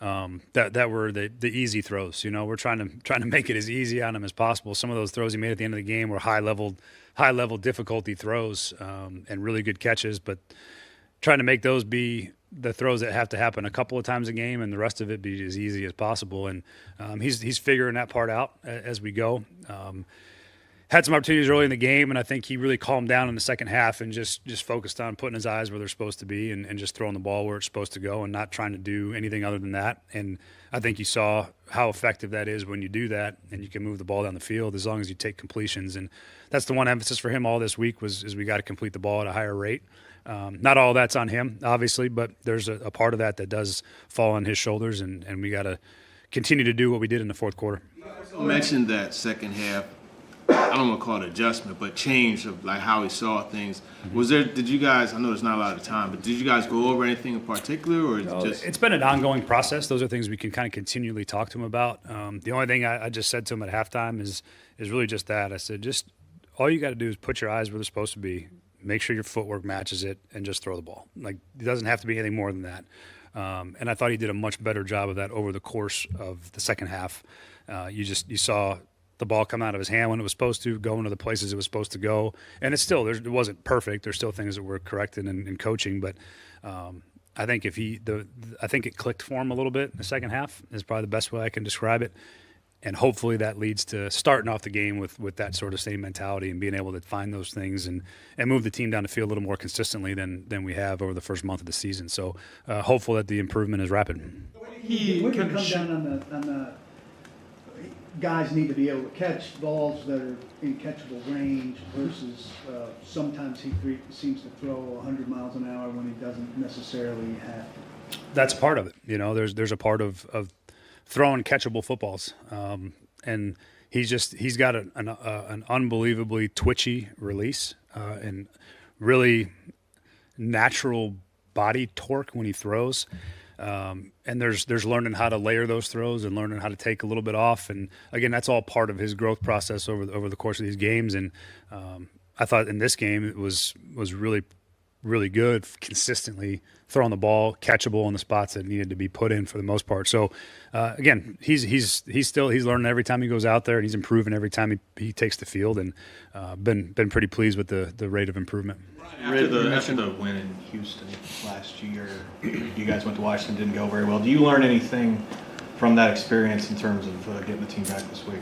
that were the easy throws. We're trying to make it as easy on him as possible. Some of those throws he made at the end of the game were high level difficulty throws and really good catches, but trying to make those be the throws that have to happen a couple of times a game and the rest of it be as easy as possible. And he's figuring that part out as we go. Had some opportunities early in the game, and I think he really calmed down in the second half and just focused on putting his eyes where they're supposed to be and just throwing the ball where it's supposed to go and not trying to do anything other than that. And I think you saw how effective that is when you do that and you can move the ball down the field as long as you take completions. And that's the one emphasis for him all this week is we got to complete the ball at a higher rate. Not all that's on him, obviously, but there's a part of that does fall on his shoulders, and we got to continue to do what we did in the fourth quarter. You mentioned that second half, I don't want to call it adjustment, but change of like how he saw things. Did you guys, I know there's not a lot of time, but did you guys go over anything in particular, or just? It's been an ongoing process. Those are things we can kind of continually talk to him about. The only thing I just said to him at halftime is really just that. I said, just all you got to do is put your eyes where they're supposed to be. Make sure your footwork matches it and just throw the ball. Like, it doesn't have to be anything more than that. And I thought he did a much better job of that over the course of the second half. You saw the ball come out of his hand when it was supposed to, go into the places it was supposed to go. And it wasn't perfect. There's still things that were corrected in coaching, but I think I think it clicked for him a little bit in the second half is probably the best way I can describe it. And hopefully that leads to starting off the game with that sort of same mentality and being able to find those things and move the team down the field a little more consistently than we have over the first month of the season. So hopeful that the improvement is rapid. When it comes down on the guys need to be able to catch balls that are in catchable range versus sometimes he seems to throw 100 miles an hour when he doesn't necessarily have to. That's part of it. There's a part of throwing catchable footballs, and he's got an unbelievably twitchy release and really natural body torque when he throws. And there's learning how to layer those throws and learning how to take a little bit off. And again, that's all part of his growth process over the course of these games. And I thought in this game it was really really good, consistently throwing the ball, catchable in the spots that needed to be put in for the most part. So again, he's learning every time he goes out there, and he's improving every time he takes the field, and been pretty pleased with the rate of improvement. After the win in Houston last year, you guys went to Washington, didn't go very well. Do you learn anything from that experience in terms of getting the team back this week?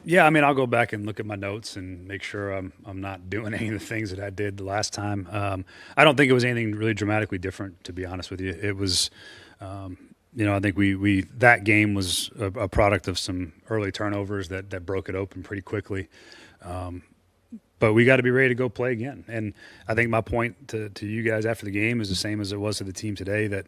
Yeah, I mean, I'll go back and look at my notes and make sure I'm not doing any of the things that I did the last time. I don't think it was anything really dramatically different, to be honest with you. It was, I think we that game was a product of some early turnovers that broke it open pretty quickly. But we got to be ready to go play again. And I think my point to you guys after the game is the same as it was to the team today, that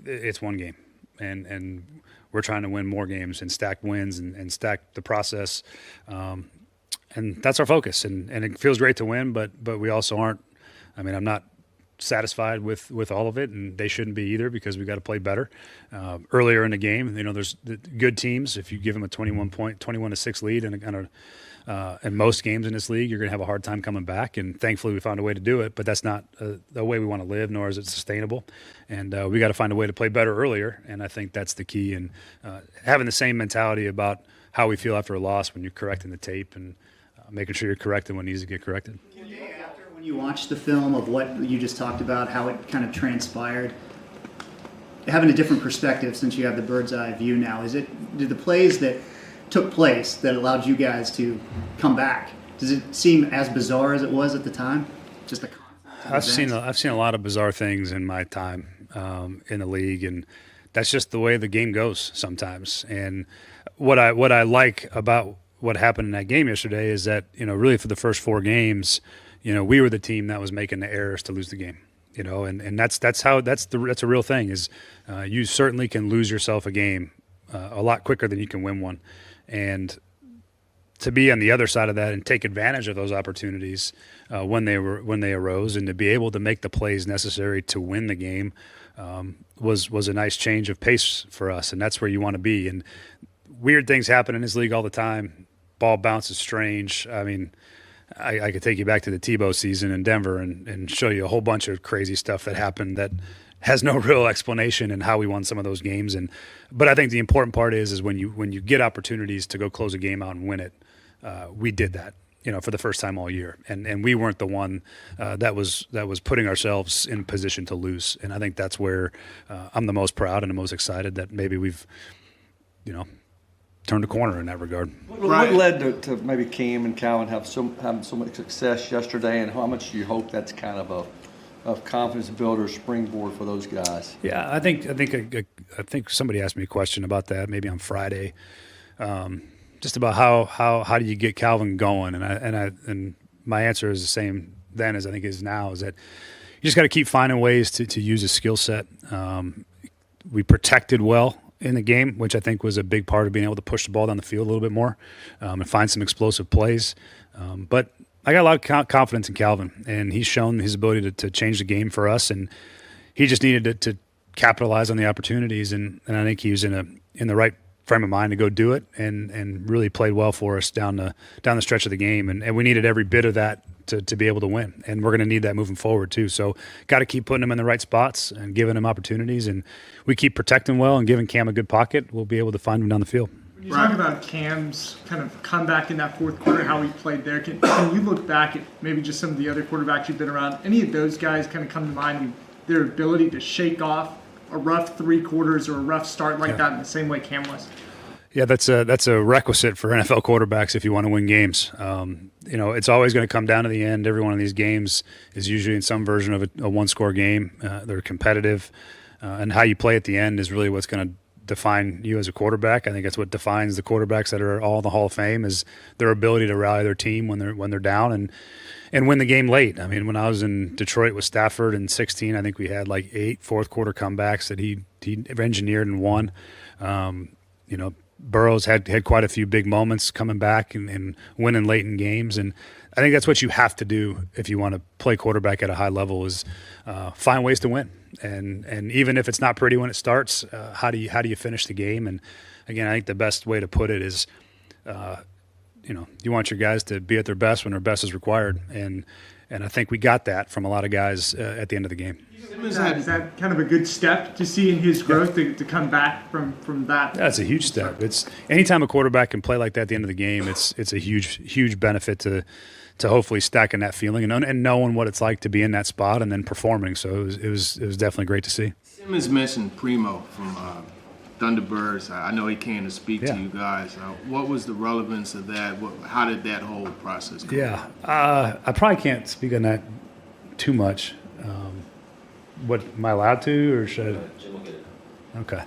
it's one game. And we're trying to win more games and stack wins and stack the process. And that's our focus. And it feels great to win, but we also aren't. I mean, I'm not satisfied with all of it, and they shouldn't be either, because we got to play better. Earlier in the game, there's the good teams. If you give them a 21-6 lead in most games in this league, you're going to have a hard time coming back. And thankfully, we found a way to do it. But that's not the way we want to live, nor is it sustainable. And we got to find a way to play better earlier. And I think that's the key. And having the same mentality about how we feel after a loss when you're correcting the tape, and making sure you're correcting what needs to get corrected. When you watch the film of what you just talked about, how it kind of transpired, having a different perspective since you have the bird's eye view now, did the plays that took place that allowed you guys to come back, does it seem as bizarre as it was at the time? Just a I've seen a lot of bizarre things in my time in the league, and that's just the way the game goes sometimes. And what I like about what happened in that game yesterday is that, really for the first 4 games, we were the team that was making the errors to lose the game. And that's a real thing. Is you certainly can lose yourself a game a lot quicker than you can win one. And to be on the other side of that and take advantage of those opportunities when they arose, and to be able to make the plays necessary to win the game was a nice change of pace for us. And that's where you want to be. And weird things happen in this league all the time. Ball bounces strange. I mean, I could take you back to the Tebow season in Denver and show you a whole bunch of crazy stuff that happened that has no real explanation in how we won some of those games. But I think the important part is when you get opportunities to go close a game out and win it, we did that, for the first time all year. And we weren't the one that was putting ourselves in position to lose. And I think that's where I'm the most proud and the most excited that maybe we've, turned a corner in that regard. What led to maybe Cam and Calvin having so much success yesterday, and how much do you hope that's kind of a confidence builder, springboard for those guys? Yeah, I think somebody asked me a question about that maybe on Friday, just about how do you get Calvin going, and my answer is the same then as I think it is now, is that you just got to keep finding ways to use his skill set. We protected well in the game, which I think was a big part of being able to push the ball down the field a little bit more and find some explosive plays. But I got a lot of confidence in Calvin, and he's shown his ability to change the game for us, and he just needed to capitalize on the opportunities, and I think he was in the right frame of mind to go do it, and really played well for us down the stretch of the game, and we needed every bit of that to be able to win, and we're going to need that moving forward too. So got to keep putting him in the right spots and giving him opportunities, and we keep protecting well and giving Cam a good pocket, we'll be able to find him down the field. When you talk about Cam's kind of comeback in that fourth quarter, how he played there, can you look back at maybe just some of the other quarterbacks you've been around? Any of those guys kind of come to mind, and their ability to shake off a rough 3 quarters or a rough start like that in the same way Cam was? Yeah, that's a requisite for NFL quarterbacks if you want to win games. It's always going to come down to the end. Every one of these games is usually in some version of a one-score game. They're competitive, and how you play at the end is really what's going to define you as a quarterback. I think that's what defines the quarterbacks that are all in the Hall of Fame, is their ability to rally their team when they're down and win the game late. I mean, when I was in Detroit with Stafford in 2016, I think we had like 8 fourth-quarter comebacks that he engineered and won. Burrow's had quite a few big moments coming back and winning late in games, and I think that's what you have to do if you want to play quarterback at a high level, is find ways to win, and even if it's not pretty when it starts, how do you finish the game? And again, I think the best way to put it is, you want your guys to be at their best when their best is required, and And I think we got that from a lot of guys at the end of the game. Is that kind of a good step to see in his growth to come back from that? That's a huge step. It's anytime a quarterback can play like that at the end of the game, it's a huge benefit to hopefully stacking that feeling and knowing what it's like to be in that spot and then performing. So it was definitely great to see. Simmons mentioned Primo from Thunderbirds. I know he came to speak to you guys. What was the relevance of that? How did that whole process go? Yeah, I probably can't speak on that too much. What am I allowed to, or should I? Jim will get it. Okay.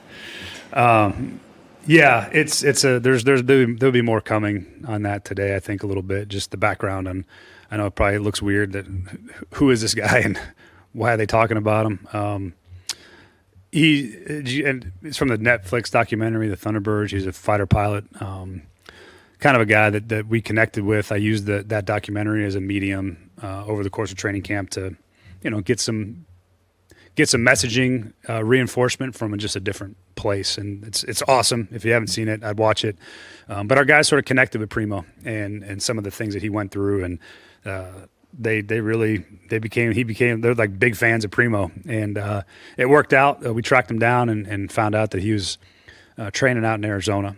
Yeah, there'll be more coming on that today. I think a little bit, just the background on. I know it probably looks weird that who is this guy and why are they talking about him? It's from the Netflix documentary, The Thunderbirds. He's a fighter pilot, kind of a guy that we connected with. I used that documentary as a medium over the course of training camp to, get some messaging reinforcement from just a different place, and it's awesome. If you haven't seen it, I'd watch it. But our guys sort of connected with Primo and some of the things that he went through, and they're like big fans of Primo, and it worked out. We tracked him down and found out that he was training out in Arizona.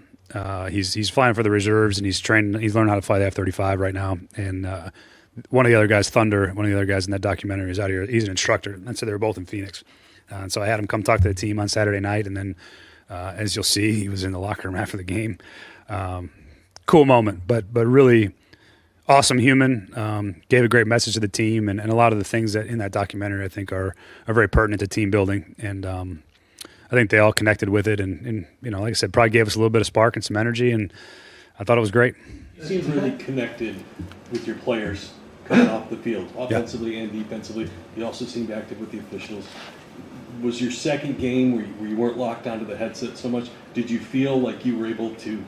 He's flying for the reserves, and he's learning how to fly the F-35 right now. And one of the other guys, Thunder, one of the other guys in that documentary is out here. He's an instructor, and so they were both in Phoenix. And so I had him come talk to the team on Saturday night, and then as you'll see, he was in the locker room after the game. Cool moment, but really awesome human. Gave a great message to the team, and a lot of the things that in that documentary I think are very pertinent to team building. And I think they all connected with it, and like I said, probably gave us a little bit of spark and some energy, and I thought it was great. You seem really connected with your players coming off the field, offensively and defensively. You also seemed active with the officials. Was your second game where you weren't locked onto the headset so much? Did you feel like you were able to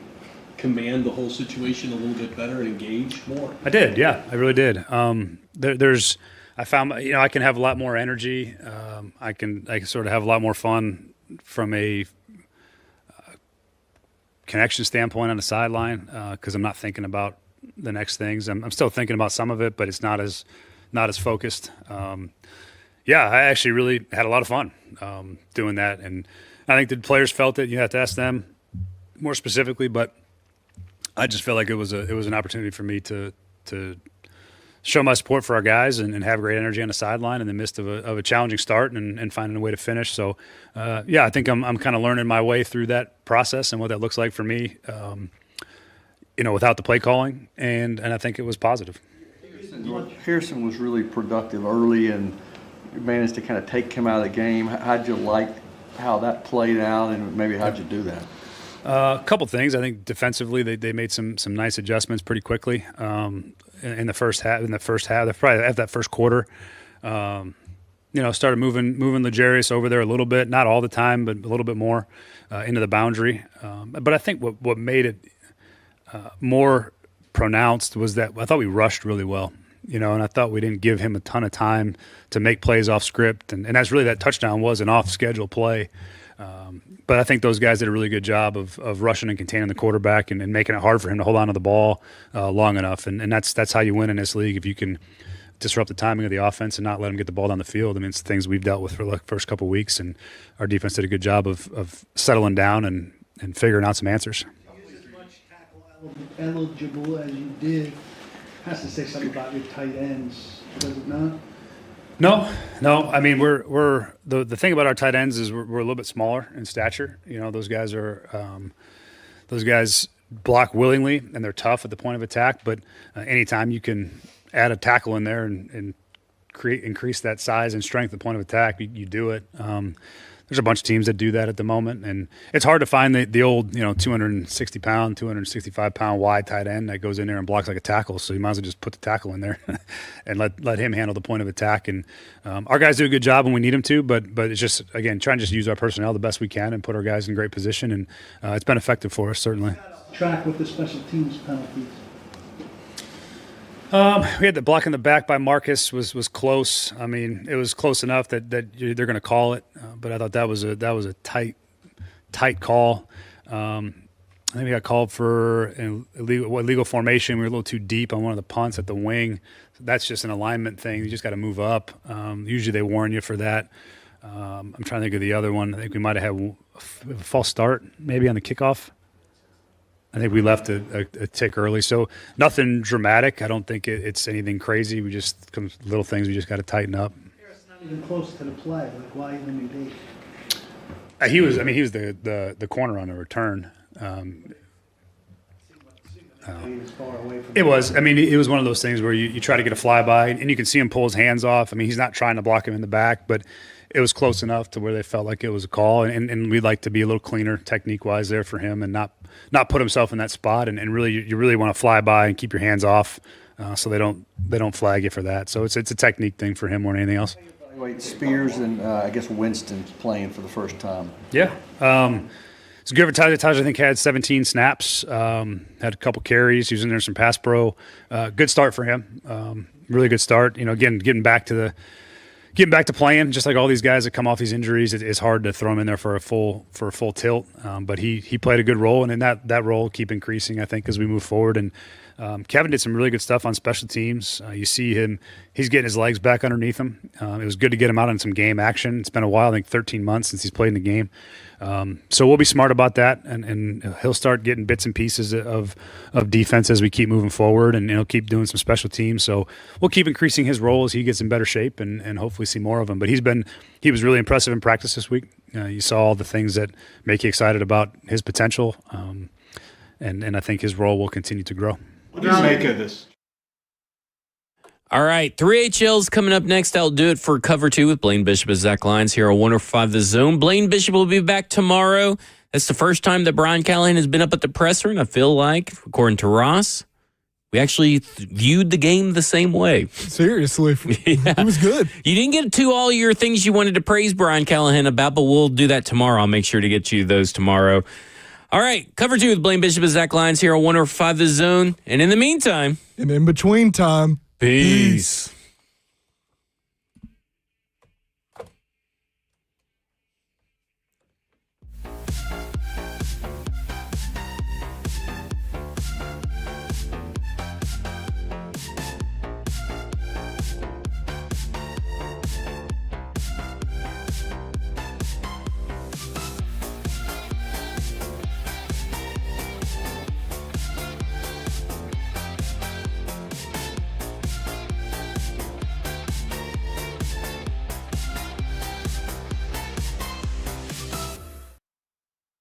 command the whole situation a little bit better and engage more? I did, yeah, I really did. I found I can have a lot more energy. I can sort of have a lot more fun from a connection standpoint on the sideline because I'm not thinking about the next things. I'm still thinking about some of it, but it's not as focused. I actually really had a lot of fun doing that, and I think the players felt it. You have to ask them more specifically, but I just felt like it was an opportunity for me to show my support for our guys and have great energy on the sideline in the midst of a challenging start and finding a way to finish. So, I think I'm kind of learning my way through that process and what that looks like for me, without the play calling, and I think it was positive. Harrison was really productive early and managed to kind of take him out of the game. How'd you like how that played out, and maybe how'd you do that? A couple things. I think defensively they made some nice adjustments pretty quickly in the first half. Probably at that first quarter, started moving L'Jarius over there a little bit, not all the time, but a little bit more into the boundary. But I think what made it more pronounced was that I thought we rushed really well. And I thought we didn't give him a ton of time to make plays off script, and that's really that touchdown was an off-schedule play. But I think those guys did a really good job of rushing and containing the quarterback and making it hard for him to hold on to the ball long enough. And that's how you win in this league, if you can disrupt the timing of the offense and not let them get the ball down the field. I mean, it's things we've dealt with for the first couple of weeks, and our defense did a good job of settling down and figuring out some answers. As much tackle eligible as you did has to say something about your tight ends, does it not? No. I mean, we're the thing about our tight ends is we're a little bit smaller in stature. Those guys block willingly and they're tough at the point of attack. But anytime you can add a tackle in there and increase that size and strength at the point of attack, you do it. There's a bunch of teams that do that at the moment, and it's hard to find the old 260-pound, 265-pound wide tight end that goes in there and blocks like a tackle. So you might as well just put the tackle in there and let him handle the point of attack. And our guys do a good job when we need them to, but it's just, again, trying to just use our personnel the best we can and put our guys in great position, and it's been effective for us, certainly. Track with the special teams penalties. We had the block in the back by Marcus was close. I mean, it was close enough that they're going to call it, but I thought that was a tight call. I think we got called for illegal formation. We were a little too deep on one of the punts at the wing. That's just an alignment thing. You just got to move up. Usually they warn you for that. I'm trying to think of the other one. I think we might have had a false start maybe on the kickoff. I think we left a tick early. So nothing dramatic. I don't think it's anything crazy. We just little things we just got to tighten up. It's not even close to the play. Like, why even engage? He was the corner on the return. It was one of those things where you try to get a flyby, and you can see him pull his hands off. I mean, he's not trying to block him in the back, but it was close enough to where they felt like it was a call. And we'd like to be a little cleaner technique-wise there for him and not put himself in that spot. And really, you really want to fly by and keep your hands off so they don't flag you for that. So it's a technique thing for him more than anything else. Wait, Spears and I guess Winston playing for the first time. Yeah. It's good for Taj. Taj, I think, had 17 snaps, had a couple carries. He was in there some pass pro. Good start for him. Really good start. Again, getting back to playing, just like all these guys that come off these injuries. It's hard to throw him in there for a full tilt. But he played a good role, and in that role keep increasing, I think, as we move forward. And Kevin did some really good stuff on special teams. You see him; he's getting his legs back underneath him. It was good to get him out on some game action. It's been a while, I think 13 months since he's played in the game. So we'll be smart about that, and he'll start getting bits and pieces of defense as we keep moving forward, and he'll keep doing some special teams. So we'll keep increasing his role as he gets in better shape, and hopefully see more of him. But he was really impressive in practice this week. You saw all the things that make you excited about his potential, and I think his role will continue to grow. What do you make of this? All right, 3HL's coming up next. I'll do it for Cover 2 with Blaine Bishop and Zach Lyons here on 105 The Zone. Blaine Bishop will be back tomorrow. That's the first time that Brian Callahan has been up at the presser, and I feel like, according to Ross, we actually viewed the game the same way. Seriously. Yeah. It was good. You didn't get to all your things you wanted to praise Brian Callahan about, but we'll do that tomorrow. I'll make sure to get you those tomorrow. All right, Cover 2 with Blaine Bishop and Zach Lyons here on 105 The Zone. And in the meantime, and in between time, peace.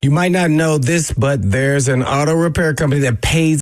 You might not know this, but there's an auto repair company that pays